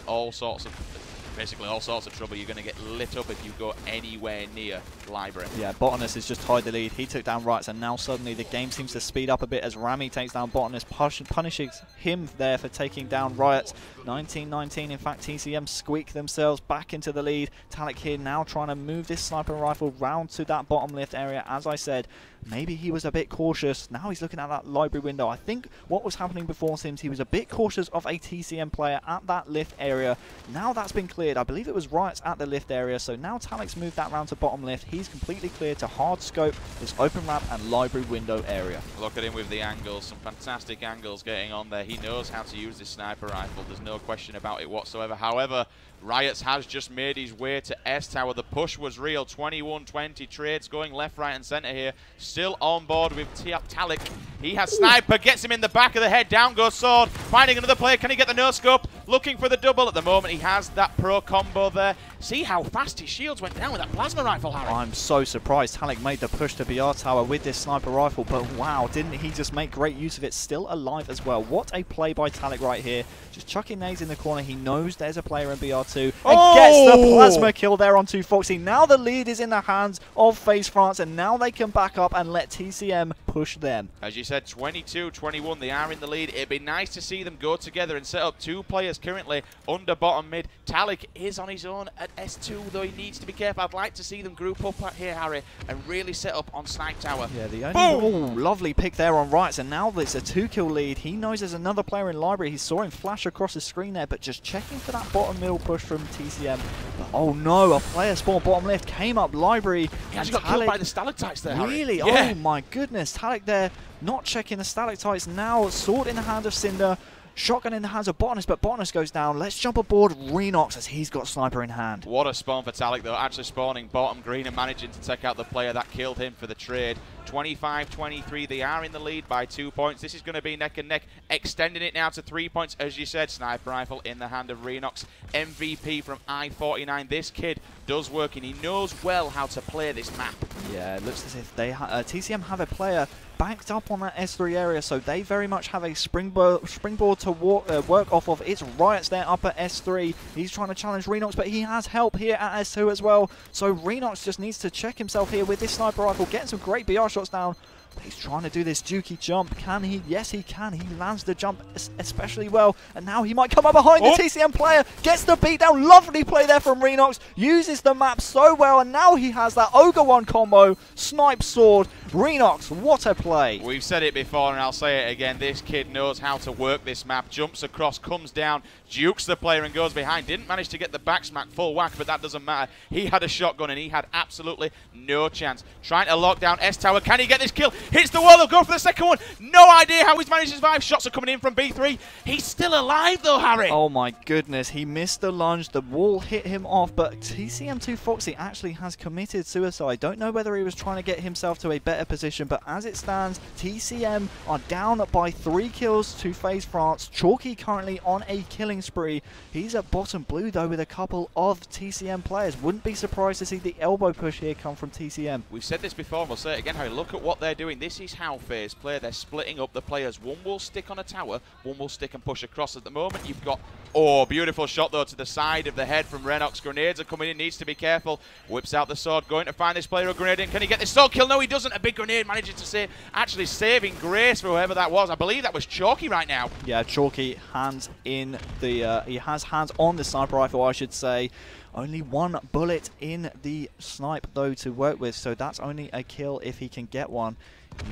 basically all sorts of trouble. You're going to get lit up if you go anywhere near library. Yeah, Botanus has just tied the lead. He took down Rights, and now suddenly the game seems to speed up a bit as Rami takes down Botanus, punishes him there for taking down Riot. 19-19, in fact, TCM squeak themselves back into the lead. Talik here now trying to move this sniper rifle round to that bottom left area. As I said, maybe he was a bit cautious. Now he's looking at that library window. I think what was happening before Sims, he was a bit cautious of a TCM player at that lift area. Now that's been cleared. I believe it was Riot's at the lift area, so now Talik's moved that round to bottom left. He's completely cleared to hard scope this open ramp and library window area. Look at him with the angles, some fantastic angles getting on there. He knows how to use this sniper rifle. There's no question about it whatsoever. However, Riots has just made his way to S-Tower. The push was real. 21-20 trades going left, right, and center here. Still on board with Talik. He has sniper, gets him in the back of the head. Down goes sword. Finding another player. Can he get the no-scope? Looking for the double at the moment. He has that pro combo there. See how fast his shields went down with that plasma rifle, Harry. I'm so surprised Talik made the push to BR Tower with this sniper rifle, but wow, didn't he just make great use of it? Still alive as well. What a play by Talik right here. Just chucking nades in the corner. He knows there's a player in BR2 and gets the plasma kill there on 2 Foxy. Now the lead is in the hands of Faze France, and now they can back up and let TCM push them. As you said, 22-21, they are in the lead. It'd be nice to see them go together and set up 2 players currently under bottom mid. Talik is on his own at S2, though he needs to be careful. I'd like to see them group up here, Harry, and really set up on Snipe Tower. Yeah, the only lovely pick there on Rights, and now it's a 2-kill lead. He knows there's another player in library. He saw him flash across the screen there, but just checking for that bottom middle push from TCM. But, oh no, a player spawned bottom left, came up library. He actually got killed by the stalactites there, Harry. Really? Yeah. Oh my goodness, Talik there not checking the stalactites. Now sword in the hand of Cinder. Shotgun in the hands of Botanist, but Botanist goes down. Let's jump aboard Renox as he's got Sniper in hand. What a spawn for Talik, though, actually spawning bottom green and managing to take out the player that killed him for the trade. 25-23, they are in the lead by 2 points. This is going to be neck and neck, extending it now to 3 points. As you said, Sniper Rifle in the hand of Renox. MVP from I-49. This kid does work, and he knows well how to play this map. Yeah, it looks as if they TCM have a player backed up on that S3 area, so they very much have a springboard to work off of. It's Riots there up at S3. He's trying to challenge Renox, but he has help here at S2 as well. So Renox just needs to check himself here with this Sniper Rifle, getting some great BR shots down. But he's trying to do this dukey jump. Can he? Yes, he can. He lands the jump especially well. And now he might come up behind the TCM player. Gets the beat down. Lovely play there from Renox. Uses the map so well. And now he has that Ogre 1 combo. Snipe sword. Renox, what a play. We've said it before and I'll say it again. This kid knows how to work this map. Jumps across, comes down, jukes the player and goes behind. Didn't manage to get the back smack full whack, but that doesn't matter. He had a shotgun and he had absolutely no chance. Trying to lock down S-Tower. Can he get this kill? Hits the wall. They'll go for the second one. No idea how he's managed to survive. Shots are coming in from B3. He's still alive though, Harry. Oh my goodness. He missed the lunge. The wall hit him off, but TCM2 Foxy actually has committed suicide. Don't know whether he was trying to get himself to a better position, but as it stands, TCM are down by 3 kills to Faze France. Chalky currently on a killing spree. He's at bottom blue though with a couple of TCM players. Wouldn't be surprised to see the elbow push here come from TCM. We've said this before and we'll say it again, Harry. Look at what they're doing. This is how Faze play. They're splitting up the players. One will stick on a tower, one will stick and push across. At the moment you've got, oh, beautiful shot though to the side of the head from Renox. Grenades are coming in, needs to be careful. Whips out the sword, going to find this player a grenade in. Can he get this sword kill? No, he doesn't. A big grenade manages to save, actually saving grace for whoever that was. I believe that was Chalky right now. Yeah, Chalky hands in the, he has hands on the sniper rifle, I should say. Only 1 bullet in the snipe though to work with, so that's only a kill if he can get one.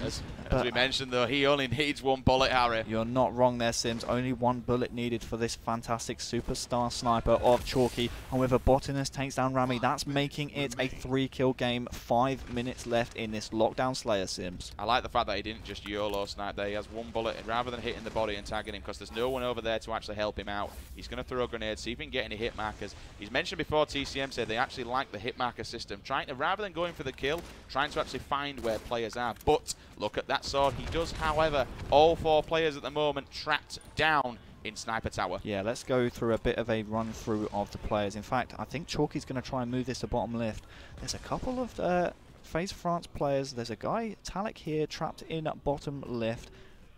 As we mentioned though, he only needs 1 bullet, Harry. You're not wrong there, Sims. Only 1 bullet needed for this fantastic superstar sniper of Chalky. However, Botanist takes down Rami. That's making it a 3-kill game. 5 minutes left in this lockdown Slayer, Sims. I like the fact that he didn't just YOLO snipe there. He has 1 bullet rather than hitting the body and tagging him, because there's no one over there to actually help him out. He's going to throw grenades, see if he can get any hit markers. He's mentioned before, TCM said they actually like the hit marker system, trying to, rather than going for the kill, trying to actually find where players are. But look at that sword. He does, however, all 4 players at the moment trapped down in Sniper Tower. Yeah, let's go through a bit of a run through of the players. In fact, I think Chalky's going to try and move this to bottom left. There's a couple of Faze France players. There's a guy, Talik here, trapped in bottom left.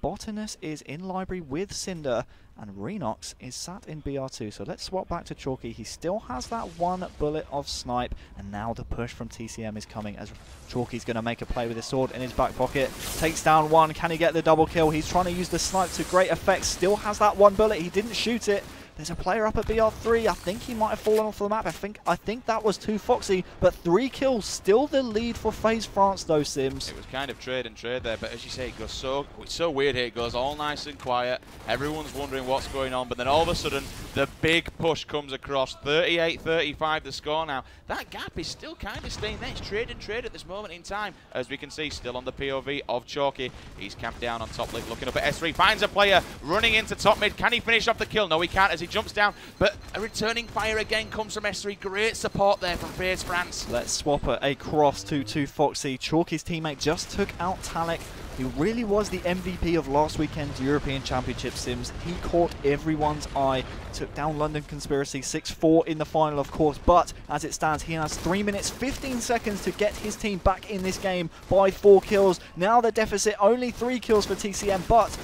Botanist is in library with Cinder, and Renox is sat in BR2. So let's swap back to Chalky. He still has that 1 bullet of snipe, and now the push from TCM is coming as Chalky's going to make a play with his sword in his back pocket. Takes down 1. Can he get the double kill? He's trying to use the snipe to great effect. Still has that 1 bullet. He didn't shoot it. There's a player up at BR3. I think he might have fallen off the map. I think that was too Foxy, but 3 kills. Still the lead for Faze France though, Sims. It was kind of trade and trade there, but as you say, it goes it's so weird here. It goes all nice and quiet. Everyone's wondering what's going on, but then all of a sudden, the big push comes across. 38-35 the score now. That gap is still kind of staying there. It's trade and trade at this moment in time. As we can see, still on the POV of Chalky. He's camped down on top left, looking up at S3. Finds a player running into top mid. Can he finish off the kill? No, he can't, as he jumps down, but a returning fire again comes from S3. Great support there from Faze France. Let's swap across to Foxy. Chalky's teammate just took out Talik, who really was the MVP of last weekend's European Championship, Sims. He caught everyone's eye, took down London Conspiracy 6-4 in the final, of course, but as it stands, he has 3 minutes 15 seconds to get his team back in this game by 4 kills. Now the deficit only 3 kills for TCM, but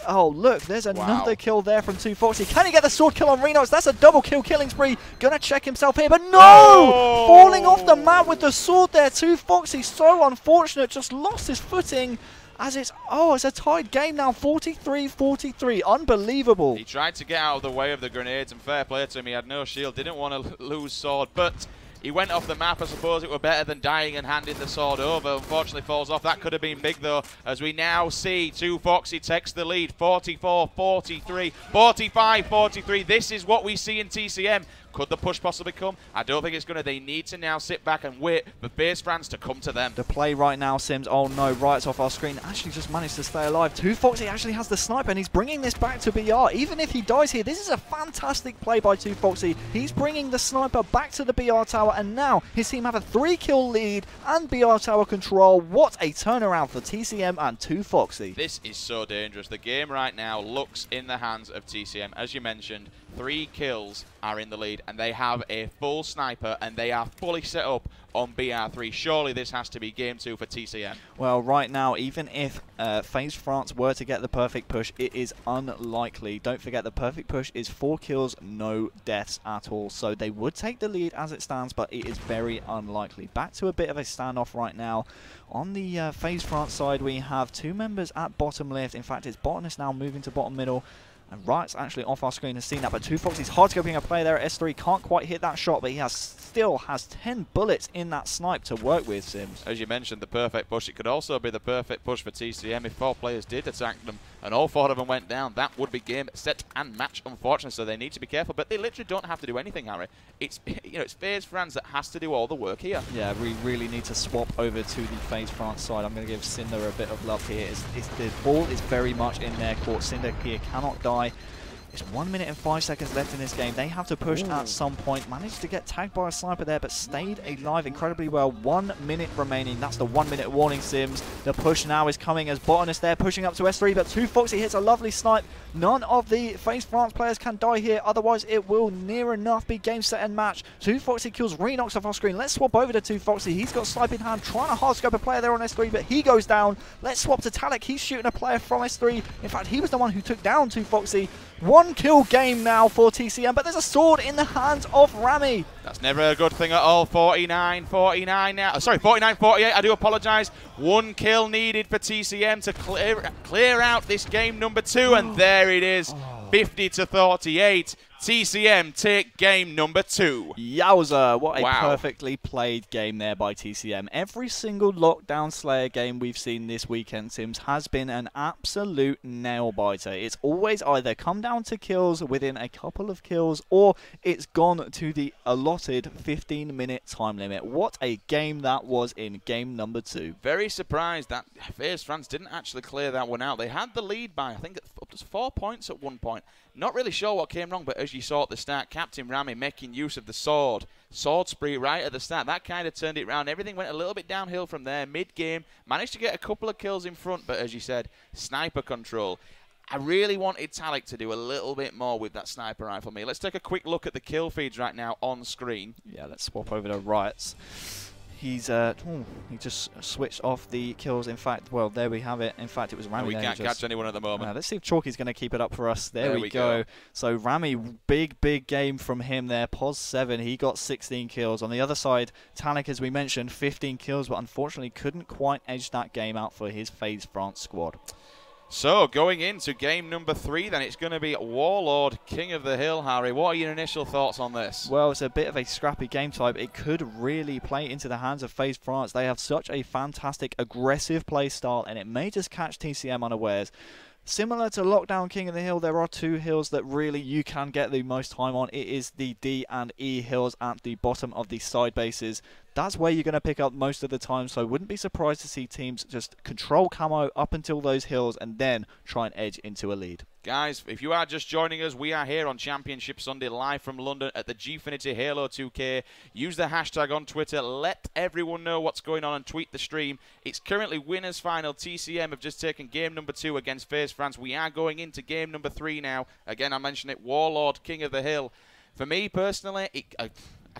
oh, look, there's another kill there from 2 Foxy. Can he get the sword kill on Renox? That's a double kill killing spree. Gonna check himself here, but no! Oh! Falling off the map with the sword there. 2 Foxy, so unfortunate, just lost his footing. As it's a tied game now, 43-43. Unbelievable. He tried to get out of the way of the grenades, and fair play to him. He had no shield, didn't want to lose sword, but He went off the map. I suppose it were better than dying and handing the sword over. Unfortunately falls off. That could have been big though, as we now see 2Foxy takes the lead. 44-43, 45-43. This is what we see in TCM. Could the push possibly come? I don't think it's going to. They need to now sit back and wait for Faze France to come to them. The play right now, Sims. Oh no, Riot's off our screen. Actually just managed to stay alive. 2Foxy actually has the sniper and he's bringing this back to BR. Even if he dies here, this is a fantastic play by 2Foxy. He's bringing the sniper back to the BR tower and now his team have a 3-kill lead and BR tower control. What a turnaround for TCM and 2Foxy. This is so dangerous. The game right now looks in the hands of TCM. As you mentioned, 3 kills are in the lead and they have a full sniper and they are fully set up on BR3. Surely this has to be game 2 for TCM. Well, right now, even if FaZe France were to get the perfect push, it is unlikely. Don't forget, the perfect push is 4 kills, no deaths at all. So they would take the lead as it stands, but it is very unlikely. Back to a bit of a standoff right now. On the FaZe France side, we have 2 members at bottom left. In fact, it's Botanist now moving to bottom middle. And Riot's actually off our screen has seen that, but 2Foxy's hard scoping a play there at S3. Can't quite hit that shot, but he still has 10 bullets in that snipe to work with, Sims. As you mentioned, the perfect push. It could also be the perfect push for TCM if 4 players did attack them and all 4 of them went down. That would be game, set, and match, unfortunately. So they need to be careful, but they literally don't have to do anything, Harry. It's it's FaZe France that has to do all the work here. Yeah, we really need to swap over to the FaZe France side. I'm going to give Cinder a bit of love here. The ball is very much in their court. Cinder here cannot die. It's 1 minute and 5 seconds left in this game. They have to push at some point. Managed to get tagged by a sniper there, but stayed alive incredibly well. 1 minute remaining. That's the 1 minute warning, Sims. The push now is coming as Botanist there pushing up to S3, but 2Foxy hits a lovely snipe. None of the FaZe France players can die here, otherwise it will near enough be game, set, and match. 2Foxy kills Renox off our screen. Let's swap over to 2Foxy. He's got snipe in hand, trying to hard scope a player there on S3, but he goes down. Let's swap to Talik. He's shooting a player from S3. In fact, he was the one who took down 2Foxy. 1 kill game now for TCM, but there's a sword in the hands of Rami. That's never a good thing at all. 49-49 now. Sorry, 49-48. I do apologise. 1 kill needed for TCM to clear out this game number 2, and there it is. 50-38. TCM take game number 2. Yowza, what a perfectly played game there by TCM. Every single Lockdown Slayer game we've seen this weekend, Sims, has been an absolute nail-biter. It's always either come down to kills within a couple of kills, or it's gone to the allotted 15-minute time limit. What a game that was in game number 2. Very surprised that FaZe France didn't actually clear that one out. They had the lead by, I think, up to 4 points at one point. Not really sure what came wrong, but as you saw at the start, Captain Rami making use of the sword spree right at the start. That kind of turned it around. Everything went a little bit downhill from there. Mid-game, managed to get a couple of kills in front, but as you said, sniper control. I really wanted Talik to do a little bit more with that sniper rifle. Let's take a quick look at the kill feeds right now on screen. Yeah, let's swap over to Riot's. He just switched off the kills. In fact, well, there we have it. In fact, it was Rami. We can't catch anyone at the moment. Let's see if Chalky's going to keep it up for us. There we go. So Rami, big game from him there. Pos 7, he got 16 kills. On the other side, Talik, as we mentioned, 15 kills, but unfortunately couldn't quite edge that game out for his FaZe France squad. So, going into game number 3, then it's going to be Warlord, King of the Hill. Harry, what are your initial thoughts on this? Well, it's a bit of a scrappy game type. It could really play into the hands of FaZe France. They have such a fantastic, aggressive play style, and it may just catch TCM unawares. Similar to Lockdown King of the Hill, there are 2 hills that really you can get the most time on. It is the D and E hills at the bottom of the side bases. That's where you're going to pick up most of the time, so I wouldn't be surprised to see teams just control camo up until those hills and then try and edge into a lead. Guys, if you are just joining us, we are here on Championship Sunday live from London at the Gfinity Halo 2K. Use the hashtag on Twitter. Let everyone know what's going on and tweet the stream. It's currently winners final. TCM have just taken game number 2 against FaZe France. We are going into game number 3 now. Again, I mentioned it, Warlord, King of the Hill. For me personally, I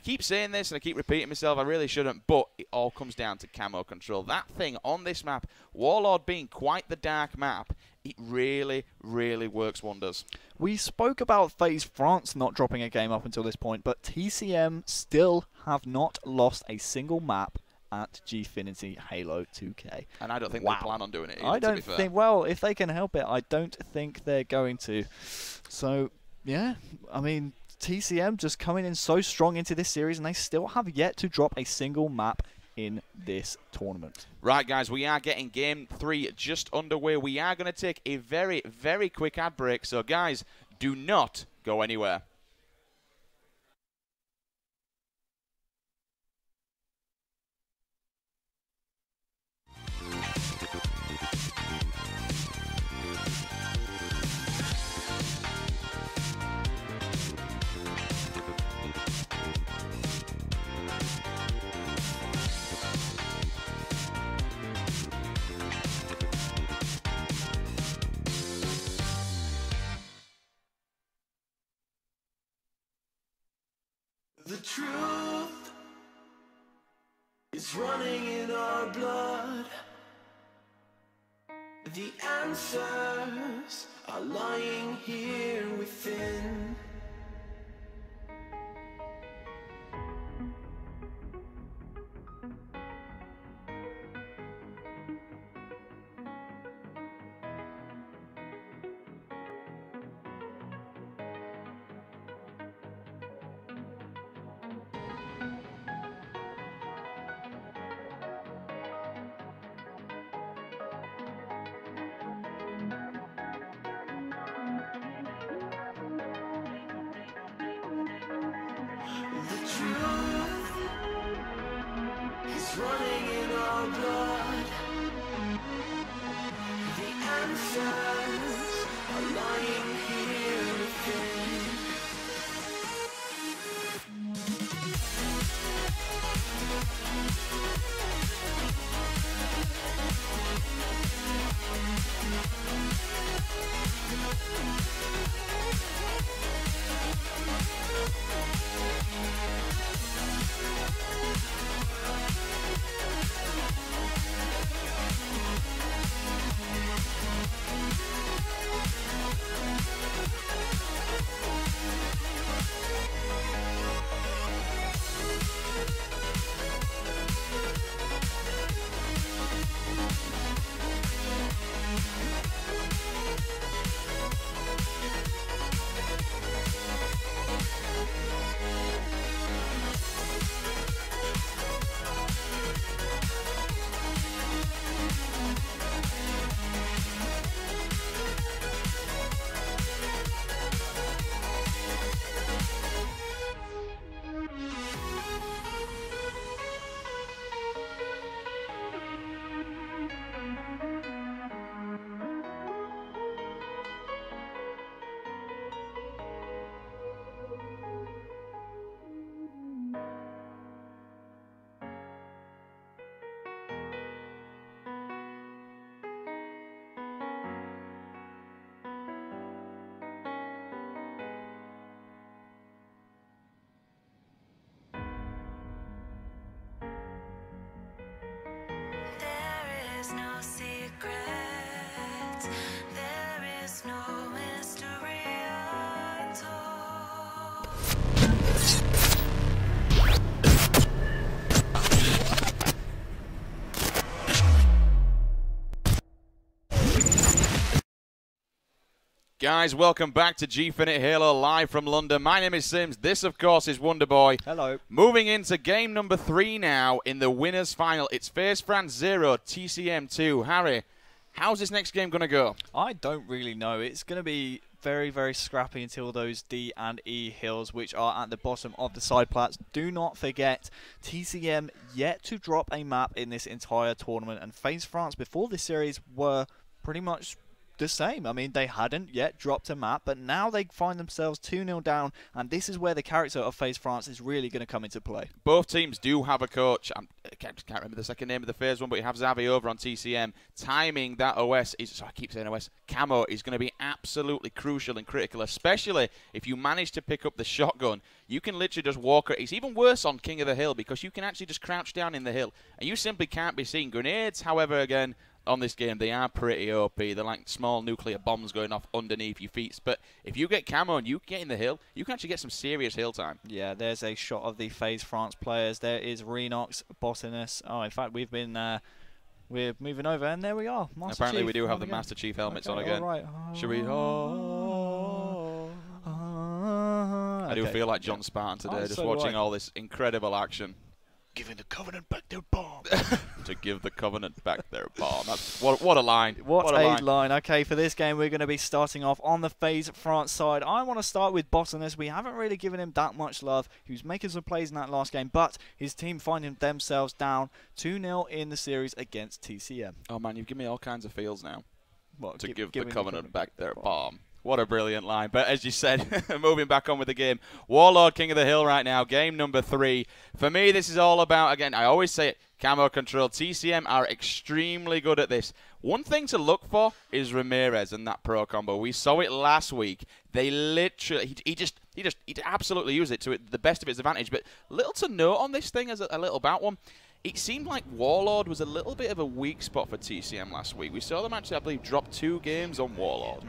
keep saying this and I keep repeating myself, I really shouldn't, but it all comes down to camo control. That thing on this map, Warlord being quite the dark map, it really, really works wonders. We spoke about FaZe France not dropping a game up until this point, but TCM still have not lost a single map at Gfinity Halo 2K. And I don't think they plan on doing it either, I don't think, well, if they can help it, I don't think they're going to. So, yeah, I mean, TCM just coming in so strong into this series, and they still have yet to drop a single map in this tournament. Right, guys, we are getting Game 3 just underway. We are going to take a very, very quick ad break. So, guys, do not go anywhere. The truth is running in our blood. The answers are lying here within. The truth is running in our blood. The answers are lying here within. No secrets, there is no mystery untold. Guys, welcome back to Gfinite Halo live from London. My name is Sims. This, of course, is Wonderboy. Hello. Moving into game number 3 now in the winners' final. It's Faze France 0, TCM 2. Harry, how's this next game going to go? I don't really know. It's going to be very, very scrappy until those D and E hills, which are at the bottom of the side plats. Do not forget, TCM yet to drop a map in this entire tournament, and Faze France before this series were pretty much the same. I mean, they hadn't yet dropped a map, but now they find themselves 2-0 down, and this is where the character of Faze France is really going to come into play. Both teams do have a coach. I can't remember the second name of the Faze one, but you have Xavi over on TCM. Timing that OS is, so I keep saying OS, camo is going to be absolutely crucial and critical, especially if you manage to pick up the shotgun. You can literally just walk. It's even worse on King of the Hill because you can actually just crouch down in the hill, and you simply can't be seen. Grenades, however, again, on this game, they are pretty OP. They're like small nuclear bombs going off underneath your feet. But if you get camo and you get in the hill, you can actually get some serious hill time. Yeah, there's a shot of the Faze France players. There is Renox, Botanus. Oh, in fact, we've been we're moving over, and there we are. Master Apparently, Chief we do have the again. Master Chief helmets Okay, on again. all right. Should we? I do feel like John Spartan today, just so watching all this incredible action. Giving the Covenant back their bomb. To give the Covenant back their bomb. That's what a line. What a line. Okay, for this game, we're going to be starting off on the Faze France side. I want to start with Botanist. We haven't really given him that much love. He was making some plays in that last game, but his team finding themselves down 2-0 in the series against TCM. Oh, man, you've given me all kinds of feels now. What, To give the Covenant back their bomb. What a brilliant line. But as you said, moving back on with the game, Warlord King of the Hill right now, game number 3. For me, this is all about, again, I always say it, camo control. TCM are extremely good at this. One thing to look for is Ramirez and that pro combo. We saw it last week. They literally, he absolutely used it to the best of its advantage. But little to note on this thing as a little about one. It seemed like Warlord was a little bit of a weak spot for TCM last week. We saw them actually, I believe, drop 2 games on Warlord.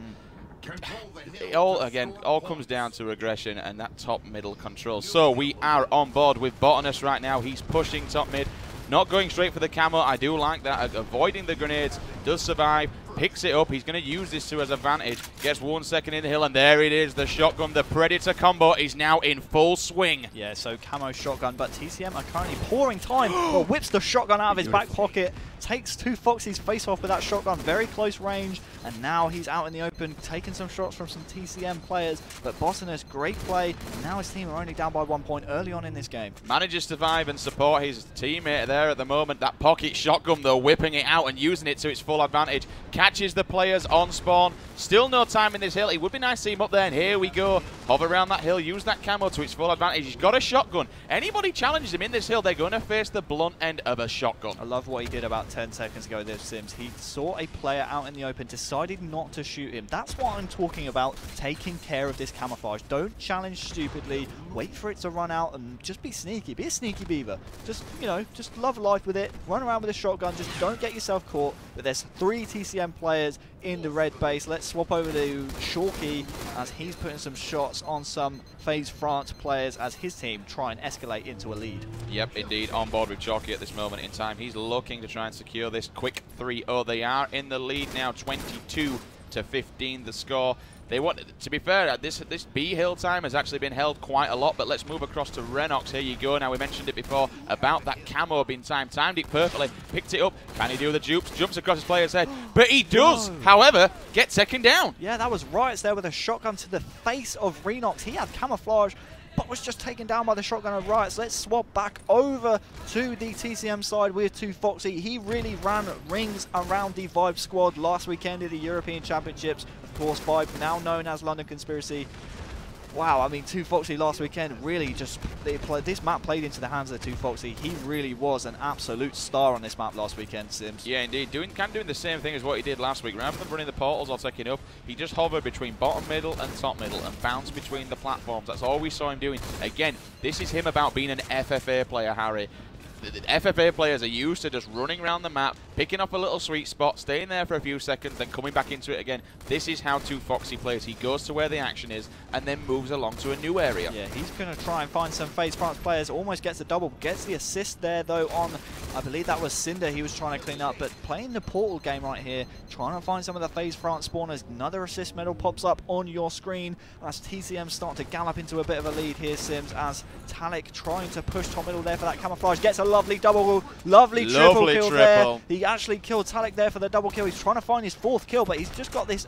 It all comes down to regression and that top middle control. So we are on board with Botanist right now. He's pushing top mid, not going straight for the camo. I do like that. Avoiding the grenades, does survive, picks it up. He's going to use this to his advantage. Gets 1 second in the hill, and there it is. The shotgun, the Predator combo is now in full swing. Yeah, so camo shotgun, but TCM are currently pouring time. Well, whips the shotgun out of his back pocket, takes 2 Foxy's face off with that shotgun, very close range, and now he's out in the open, taking some shots from some TCM players. But Botanist, great play. Now his team are only down by 1 point early on in this game. Manages to survive and support his teammate there at the moment. That pocket shotgun, though, whipping it out and using it to its full advantage. Catches the players on spawn. Still no time in this hill. It would be nice to see him up there, and here we go. Hover around that hill, use that camo to its full advantage. He's got a shotgun. Anybody challenges him in this hill, they're going to face the blunt end of a shotgun. I love what he did about 10 seconds ago there, Sims. He saw a player out in the open, decided not to shoot him. That's what I'm talking about, taking care of this camouflage. Don't challenge stupidly. Wait for it to run out and just be sneaky. Be a sneaky beaver. Just, you know, just love life with it. Run around with a shotgun. Just don't get yourself caught. But there's 3 TCM players in the red base. Let's swap over to Shorky as he's putting some shots on some Faze France players as his team try and escalate into a lead. Yep, indeed, on board with Shorky at this moment in time. He's looking to try and secure this quick 3-0. They are in the lead now, 22-15 the score. They want, to be fair, this B hill time has actually been held quite a lot, but let's move across to Renox. Here you go. Now, we mentioned it before about that camo being timed. Timed it perfectly, picked it up. Can he do the jukes? Jumps across his player's head, but he does. No. However, gets taken down. Yeah, that was Riots there with a shotgun to the face of Renox. He had camouflage, but was just taken down by the shotgun of Riots. Let's swap back over to the TCM side with 2 Foxy. He really ran rings around the Vibe squad last weekend at the European Championships. Of course, Vibe, now known as London Conspiracy. Wow, I mean, 2 Foxy last weekend really just, this map played into the hands of the 2 Foxy. He really was an absolute star on this map last weekend, Sims. Yeah, indeed. Doing the same thing as what he did last week. Rather than running the portals or taking up, he just hovered between bottom middle and top middle and bounced between the platforms. That's all we saw him doing. Again, this is him about being an FFA player, Harry. The FFA players are used to just running around the map, picking up a little sweet spot, staying there for a few seconds, then coming back into it again. This is how 2 Foxy plays. He goes to where the action is and then moves along to a new area. Yeah, he's going to try and find some Faze France players. Almost gets a double. Gets the assist there, though, on, I believe that was Cinder he was trying to clean up. But playing the portal game right here, trying to find some of the Faze France spawners. Another assist medal pops up on your screen as TCM start to gallop into a bit of a lead here, Sims, as Talik trying to push top middle there for that camouflage. Gets a lovely double, lovely triple kill there. He actually killed Talik there for the double kill. He's trying to find his 4th kill, but he's just got this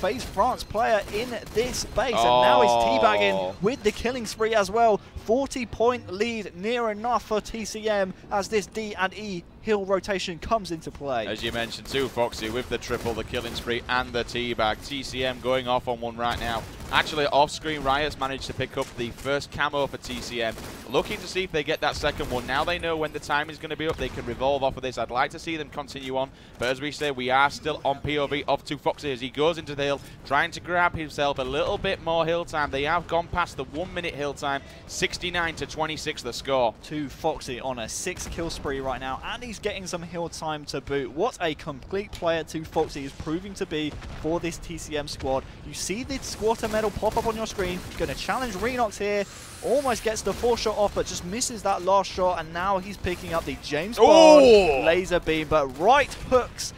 Faze France player in this base, and now he's teabagging with the killing spree as well. 40-point lead, near enough for TCM as this D and E hill rotation comes into play. As you mentioned, 2 Foxy with the triple, the killing spree, and the teabag. TCM going off on one right now. Actually, off-screen, Riots managed to pick up the first camo for TCM. Looking to see if they get that second one. Now they know when the time is going to be up, they can revolve off of this. I'd like to see them continue on, but as we say, we are still on POV of 2 Foxy as he goes into the hill, trying to grab himself a little bit more hill time. They have gone past the 1-minute hill time, 69-26 the score. 2 Foxy on a 6-kill spree right now, and he's getting some hill time to boot. What a complete player 2 Foxy is proving to be for this TCM squad. You see the squatter medal pop up on your screen. Going to challenge Renox here. Almost gets the 4 shot off, but just misses that last shot, and now he's picking up the James Bond laser beam, but right hooks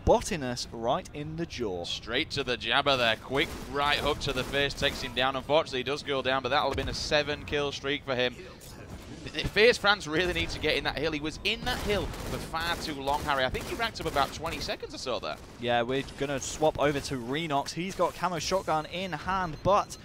botting us right in the jaw. Straight to the jabber there. Quick right hook to the face takes him down. Unfortunately, he does go down, but that'll have been a 7-kill streak for him. Faze France really needs to get in that hill. He was in that hill for far too long, Harry. I think he racked up about 20 seconds or so there. Yeah, we're going to swap over to Renox. He's got camo shotgun in hand, but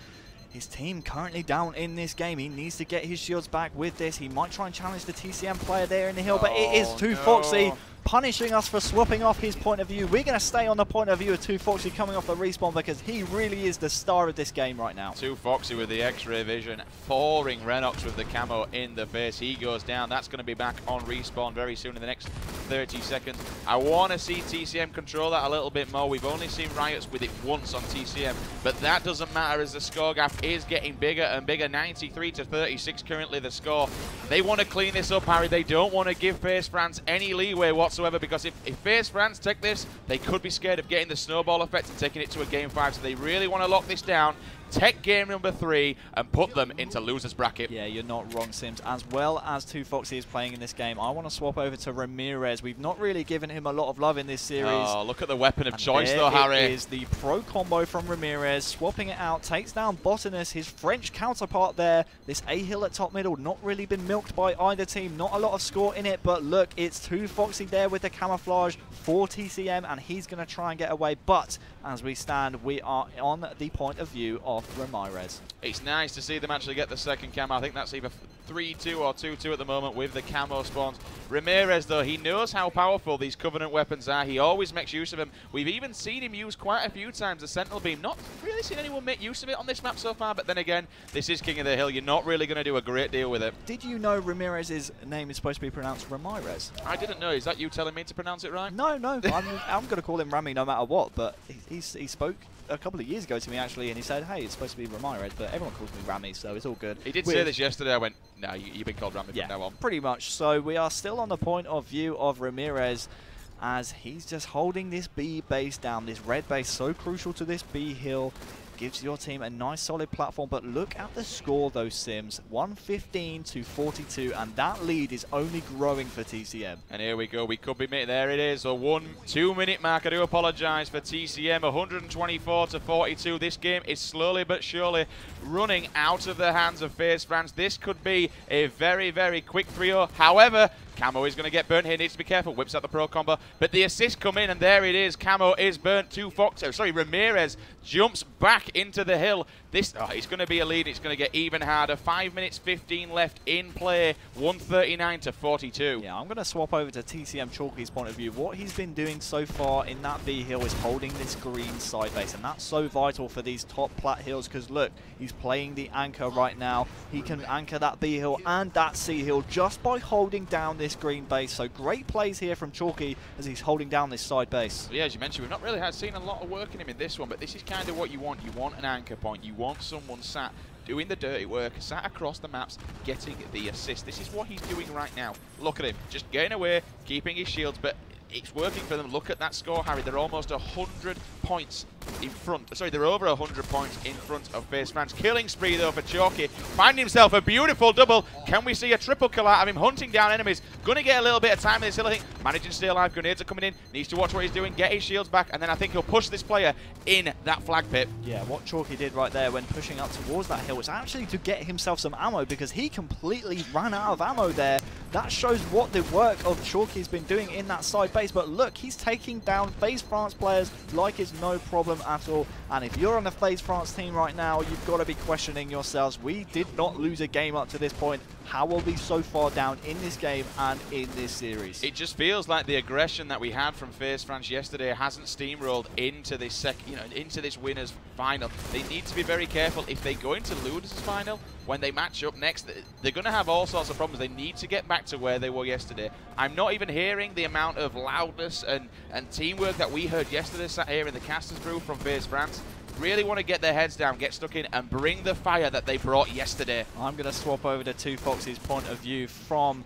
his team currently down in this game. He needs to get his shields back with this. He might try and challenge the TCM player there in the hill, but it is too Foxy punishing us for swapping off his point of view. We're going to stay on the point of view of 2 Foxy coming off the respawn because he really is the star of this game right now. 2 Foxy with the X-ray vision, pouring Renox with the camo in the face. He goes down. That's going to be back on respawn very soon in the next 30 seconds. I want to see TCM control that a little bit more. We've only seen Riots with it once on TCM, but that doesn't matter as the score gap is getting bigger and bigger. 93 to 36 currently the score. They want to clean this up, Harry. They don't want to give Faze France any leeway whatsoever, because if Faze France take this, they could be scared of getting the snowball effect and taking it to a game 5. So they really want to lock this down, take game number 3, and put them into losers bracket. Yeah, you're not wrong, Sims. As well as 2 Foxy is playing in this game, I want to swap over to Ramirez. We've not really given him a lot of love in this series. Oh, look at the weapon of choice though, Harry. It is the pro combo from Ramirez, swapping it out, takes down Botanus, his French counterpart there. This A-hill at top middle, not really been milked by either team. Not a lot of score in it, but look, it's 2 Foxy there with the camouflage for TCM, and he's going to try and get away. But as we stand, we are on the point of view of Ramirez. It's nice to see them actually get the second camo. I think that's either 3-2 or 2-2 at the moment with the camo spawns. Ramirez, though, he knows how powerful these Covenant weapons are. He always makes use of them. We've even seen him use quite a few times the Sentinel Beam. Not really seen anyone make use of it on this map so far, but then again, this is King of the Hill. You're not really going to do a great deal with it. Did you know Ramirez's name is supposed to be pronounced Ramirez? I didn't know. Is that you telling me to pronounce it right? No. I'm going to call him Rami no matter what, but he spoke a couple of years ago to me actually, and he said, hey, it's supposed to be Ramirez, but everyone calls me Rami, so it's all good. He did say this yesterday. I went, no, you've been called Rami from now on. Pretty much. So we are still on the point of view of Ramirez as he's just holding this B base down. This red base so crucial to this B hill. Gives your team a nice solid platform, but look at the score though, Sims. 115 to 42, and that lead is only growing for TCM. And here we go, we could be there it is, a 1-2 minute mark. I do apologise for TCM, 124 to 42. This game is slowly but surely running out of the hands of Faze France. This could be a very, very quick 3-0. However, Camo is going to get burnt here, needs to be careful, whips out the pro combo, but the assist come in, and there it is. Camo is burnt. Ramirez jumps back into the hill. It's going to be a lead. It's going to get even harder. 5 minutes 15 left in play. 139 to 42. Yeah, I'm going to swap over to TCM Chalky's point of view. What he's been doing so far in that B hill is holding this green side base, and that's so vital for these top plat hills because look, he's playing the anchor right now. He can anchor that B hill and that C hill just by holding down this green base. So great plays here from Chalky as he's holding down this side base. Yeah, as you mentioned, we've not really seen a lot of work in him in this one, but this is kind of what you want. You want an anchor point. You want someone sat doing the dirty work, sat across the maps, getting the assist. This is what he's doing right now. Look at him, just getting away, keeping his shields, but it's working for them. Look at that score, Harry. They're almost 100 points in front. Sorry, they're over 100 points in front of Faze France. Killing spree, though, for Chalky. Finding himself a beautiful double. Can we see a triple kill out of him? Hunting down enemies. Going to get a little bit of time in this hill, I think. Managing to stay alive. Grenades are coming in. Needs to watch what he's doing. Get his shields back. And then I think he'll push this player in that flag pit. Yeah, what Chalky did right there when pushing up towards that hill was actually to get himself some ammo because he completely ran out of ammo there. That shows what the work of Chalky's been doing in that side base. But look, he's taking down Faze France players like it's no problem at all. And if you're on the Faze France team right now, you've got to be questioning yourselves. We did not lose a game up to this point. How are we so far down in this game and in this series? It just feels like the aggression that we had from Faze France yesterday hasn't steamrolled into this into this winners final. They need to be very careful if they go into losers final. When they match up next, they're going to have all sorts of problems. They need to get back to where they were yesterday. I'm not even hearing the amount of loudness and teamwork that we heard yesterday sat here in the casters brew from Faze France. Really want to get their heads down, get stuck in, and bring the fire that they brought yesterday. I'm going to swap over to 2 Foxy's point of view from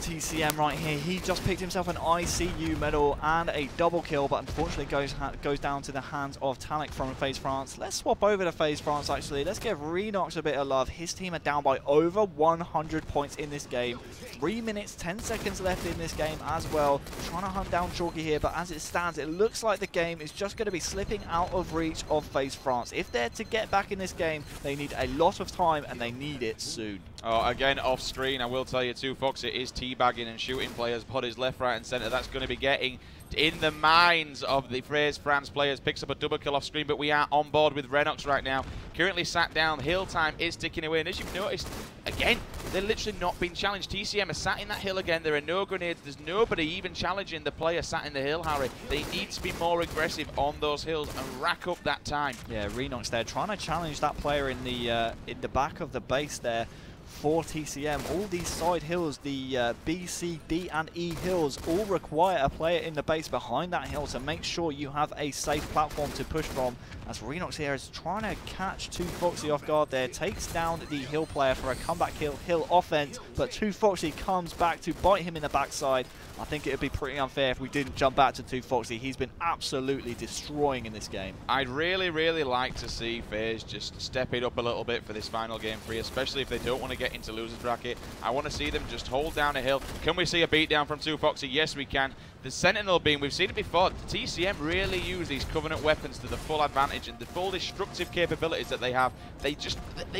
TCM right here. He just picked himself an ICU medal and a double kill, but unfortunately goes down to the hands of Talik from Faze France. Let's swap over to Faze France actually. Let's give Renox a bit of love. His team are down by over 100 points in this game. 3 minutes, 10 seconds left in this game as well. Trying to hunt down Chalky here, but as it stands, it looks like the game is just going to be slipping out of reach of Faze France. If they're to get back in this game, they need a lot of time and they need it soon. Oh, again, off screen, I will tell you too, Fox, it is teabagging and shooting players, bodies left, right, and centre. That's going to be getting in the minds of the Faze France players. Picks up a double kill off screen, but we are on board with Renox right now. Currently sat down. Hill time is ticking away, and as you've noticed, again, they're literally not being challenged. TCM are sat in that hill again. There are no grenades. There's nobody even challenging the player sat in the hill, Harry. They need to be more aggressive on those hills and rack up that time. Yeah, Renox there trying to challenge that player in the back of the base there. For TCM, all these side hills, the B, C, D and E hills all require a player in the base behind that hill to make sure you have a safe platform to push from. As Renox here is trying to catch 2Foxy off guard there, takes down the hill player for a comeback hill offense, but 2Foxy comes back to bite him in the backside. I think it would be pretty unfair if we didn't jump back to 2Foxy. He's been absolutely destroying in this game. I'd really, really like to see Faze just step it up a little bit for this final game 3, especially if they don't want to get into losers bracket. I want to see them just hold down a hill. Can we see a beatdown from 2Foxy? Yes, we can. The Sentinel beam, we've seen it before. The TCM really use these Covenant weapons to the full advantage and the full destructive capabilities that they have. They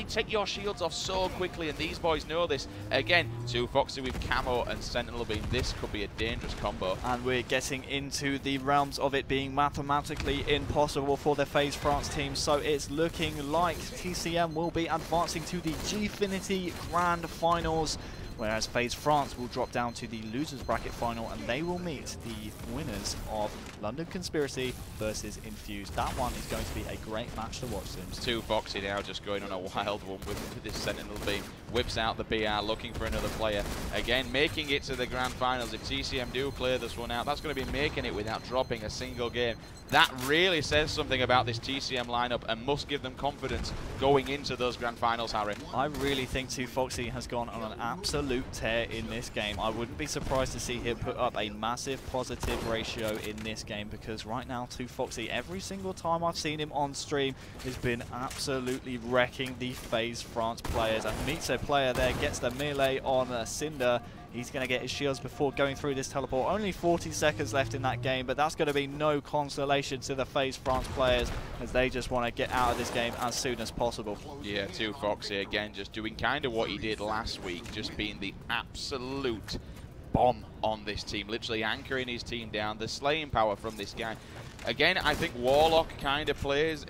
take your shields off so quickly, and these boys know this. Again, 2Foxy with camo and Sentinel beam. This could be a dangerous combo. And we're getting into the realms of it being mathematically impossible for the Faze France team, so it's looking like TCM will be advancing to the Gfinity Grand Finals, whereas Faze France will drop down to the losers bracket final and they will meet the winners of London Conspiracy versus Infuse. That one is going to be a great match to watch, Sims. 2Foxy now just going on a wild one with this Sentinel beam. Whips out the BR, looking for another player. Again, making it to the grand finals. If TCM do clear this one out, that's going to be making it without dropping a single game. That really says something about this TCM lineup and must give them confidence going into those grand finals, Harry. I really think 2Foxy has gone on an absolute tear in this game. I wouldn't be surprised to see him put up a massive positive ratio in this game, because right now 2Foxy, every single time I've seen him on stream, has been absolutely wrecking the Faze France players. And meets a player there, gets the melee on Cinder. He's going to get his shields before going through this teleport. Only 40 seconds left in that game, but that's going to be no consolation to the Faze France players, as they just want to get out of this game as soon as possible. Yeah, 2Foxy again just doing kind of what he did last week, just being the absolute bomb on this team, literally anchoring his team down. The slaying power from this guy. Again, I think Warlock kind of plays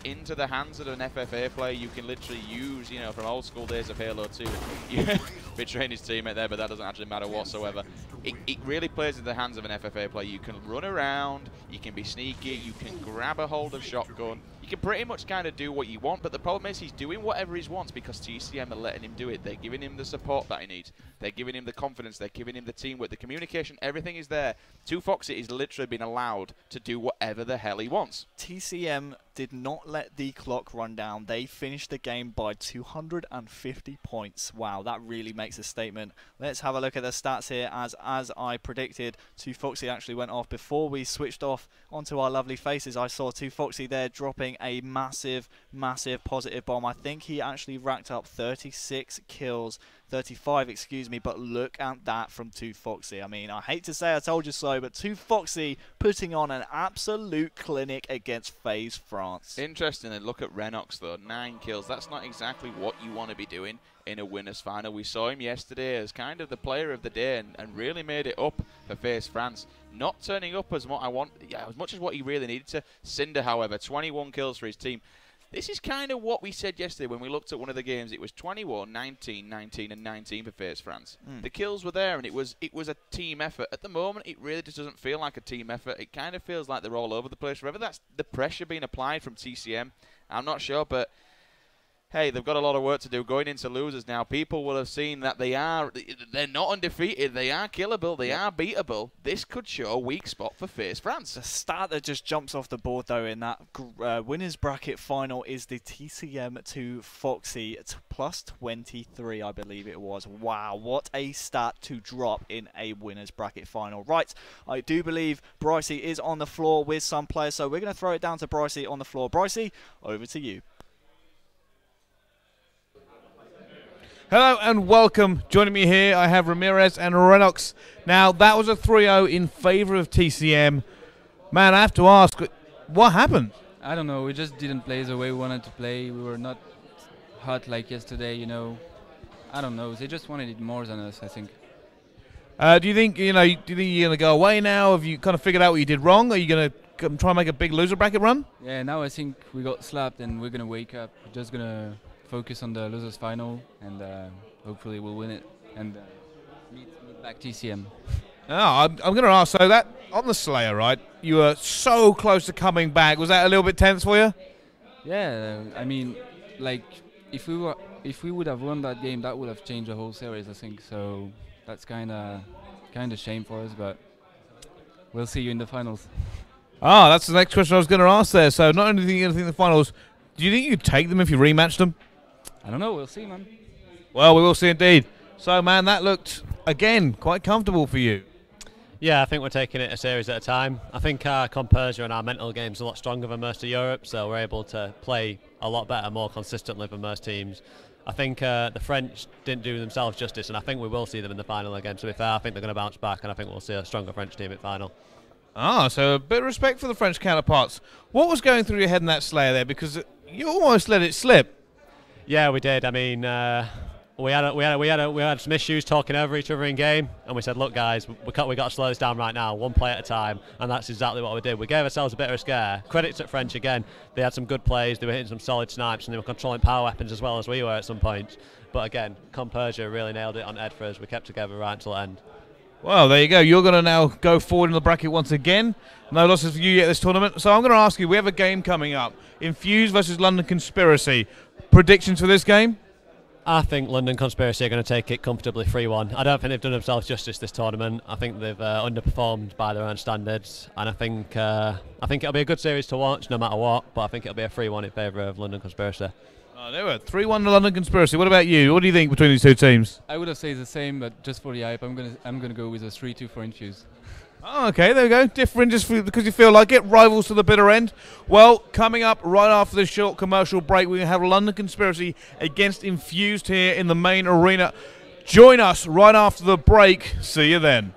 into the hands of an FFA player. You can literally use, you know, from old school days of Halo 2, betraying his teammate there, but that doesn't actually matter whatsoever. It really plays in the hands of an FFA player. You can run around, you can be sneaky, you can grab a hold of shotgun, you can pretty much kind of do what you want, but the problem is he's doing whatever he wants because TCM are letting him do it. They're giving him the support that he needs. They're giving him the confidence, they're giving him the teamwork, the communication, everything is there. 2Foxy is literally been allowed to do whatever the hell he wants. TCM did not let the clock run down. They finished the game by 250 points. Wow, that really makes a statement. Let's have a look at the stats here. As I predicted, 2Foxy actually went off. Before we switched off onto our lovely faces, I saw 2Foxy there dropping a massive, massive positive bomb. I think he actually racked up 36 kills. 35, excuse me, but look at that from 2Foxy. I mean, I hate to say I told you so, but 2Foxy putting on an absolute clinic against Faze France. Interestingly, look at Renox though, 9 kills. That's not exactly what you want to be doing in a winners final. We saw him yesterday as kind of the player of the day and really made it up for Faze France. Not turning up as much as what he really needed to. Cinder, however, 21 kills for his team. This is kind of what we said yesterday when we looked at one of the games. It was 21, 19, 19, and 19 for Faze France. The kills were there, and it was a team effort. At the moment, it really just doesn't feel like a team effort. It kind of feels like they're all over the place. Whether that's the pressure being applied from TCM, I'm not sure, but hey, they've got a lot of work to do going into losers now. People will have seen that they're not undefeated. They are killable. They are beatable. This could show a weak spot for Faze France. The stat that just jumps off the board, though, in that winners bracket final is the TCM to Foxy. It's plus 23, I believe it was. Wow, what a stat to drop in a winners bracket final. Right, I do believe Brycey is on the floor with some players, so we're going to throw it down to Brycey on the floor. Brycey, over to you. Hello and welcome. Joining me here, I have Ramirez and Renox. Now, that was a 3-0 in favour of TCM. Man, I have to ask, what happened? I don't know. We just didn't play the way we wanted to play. We were not hot like yesterday, you know. I don't know. They just wanted it more than us, I think. Do you think you're going to go away now? Have you kind of figured out what you did wrong? Are you going to try and make a big loser bracket run? Yeah, now I think we got slapped and we're going to wake up. We're just going to focus on the losers final and hopefully we'll win it and meet back TCM. Oh, I'm going to ask, so that on the Slayer, right? You were so close to coming back. Was that a little bit tense for you? Yeah, I mean, like if we would have won that game, that would have changed the whole series, I think. So that's kind of shame for us, but we'll see you in the finals. Ah, that's the next question I was going to ask there. So not only do you think in the finals, do you think you'd take them if you rematched them? I don't know. We'll see, man. Well, we will see indeed. So, man, that looked, again, quite comfortable for you. Yeah, I think we're taking it a series at a time. I think our composure and our mental game's a lot stronger than most of Europe, so we're able to play a lot better, more consistently than most teams. I think the French didn't do themselves justice, and I think we will see them in the final again. To be fair, I think they're going to bounce back, and I think we'll see a stronger French team at final. Ah, so a bit of respect for the French counterparts. What was going through your head in that Slayer there? Because you almost let it slip. Yeah, we did. I mean, we had some issues talking over each other in game, and we said, look, guys, we got to slow this down right now, one play at a time, and that's exactly what we did. We gave ourselves a bit of a scare. Credits at French again. They had some good plays. They were hitting some solid snipes, and they were controlling power weapons as well as we were at some points. But again, composure really nailed it on Ed for us. We kept together right until the end. Well, there you go. You're going to now go forward in the bracket once again. No losses for you yet this tournament. So I'm going to ask you, we have a game coming up. Infuse versus London Conspiracy. Predictions for this game? I think London Conspiracy are going to take it comfortably 3-1. I don't think they've done themselves justice this tournament. I think they've underperformed by their own standards, and I think it'll be a good series to watch no matter what. But I think it'll be a 3-1 in favour of London Conspiracy. Oh, there we go. 3-1 to London Conspiracy. What about you? What do you think between these two teams? I would have said the same, but just for the hype, I'm gonna go with a 3-2 for Infuse. Oh, okay, there we go. Different just because you feel like it. Rivals to the bitter end. Well, coming up right after this short commercial break, we have London Conspiracy against Infused here in the main arena. Join us right after the break. See you then.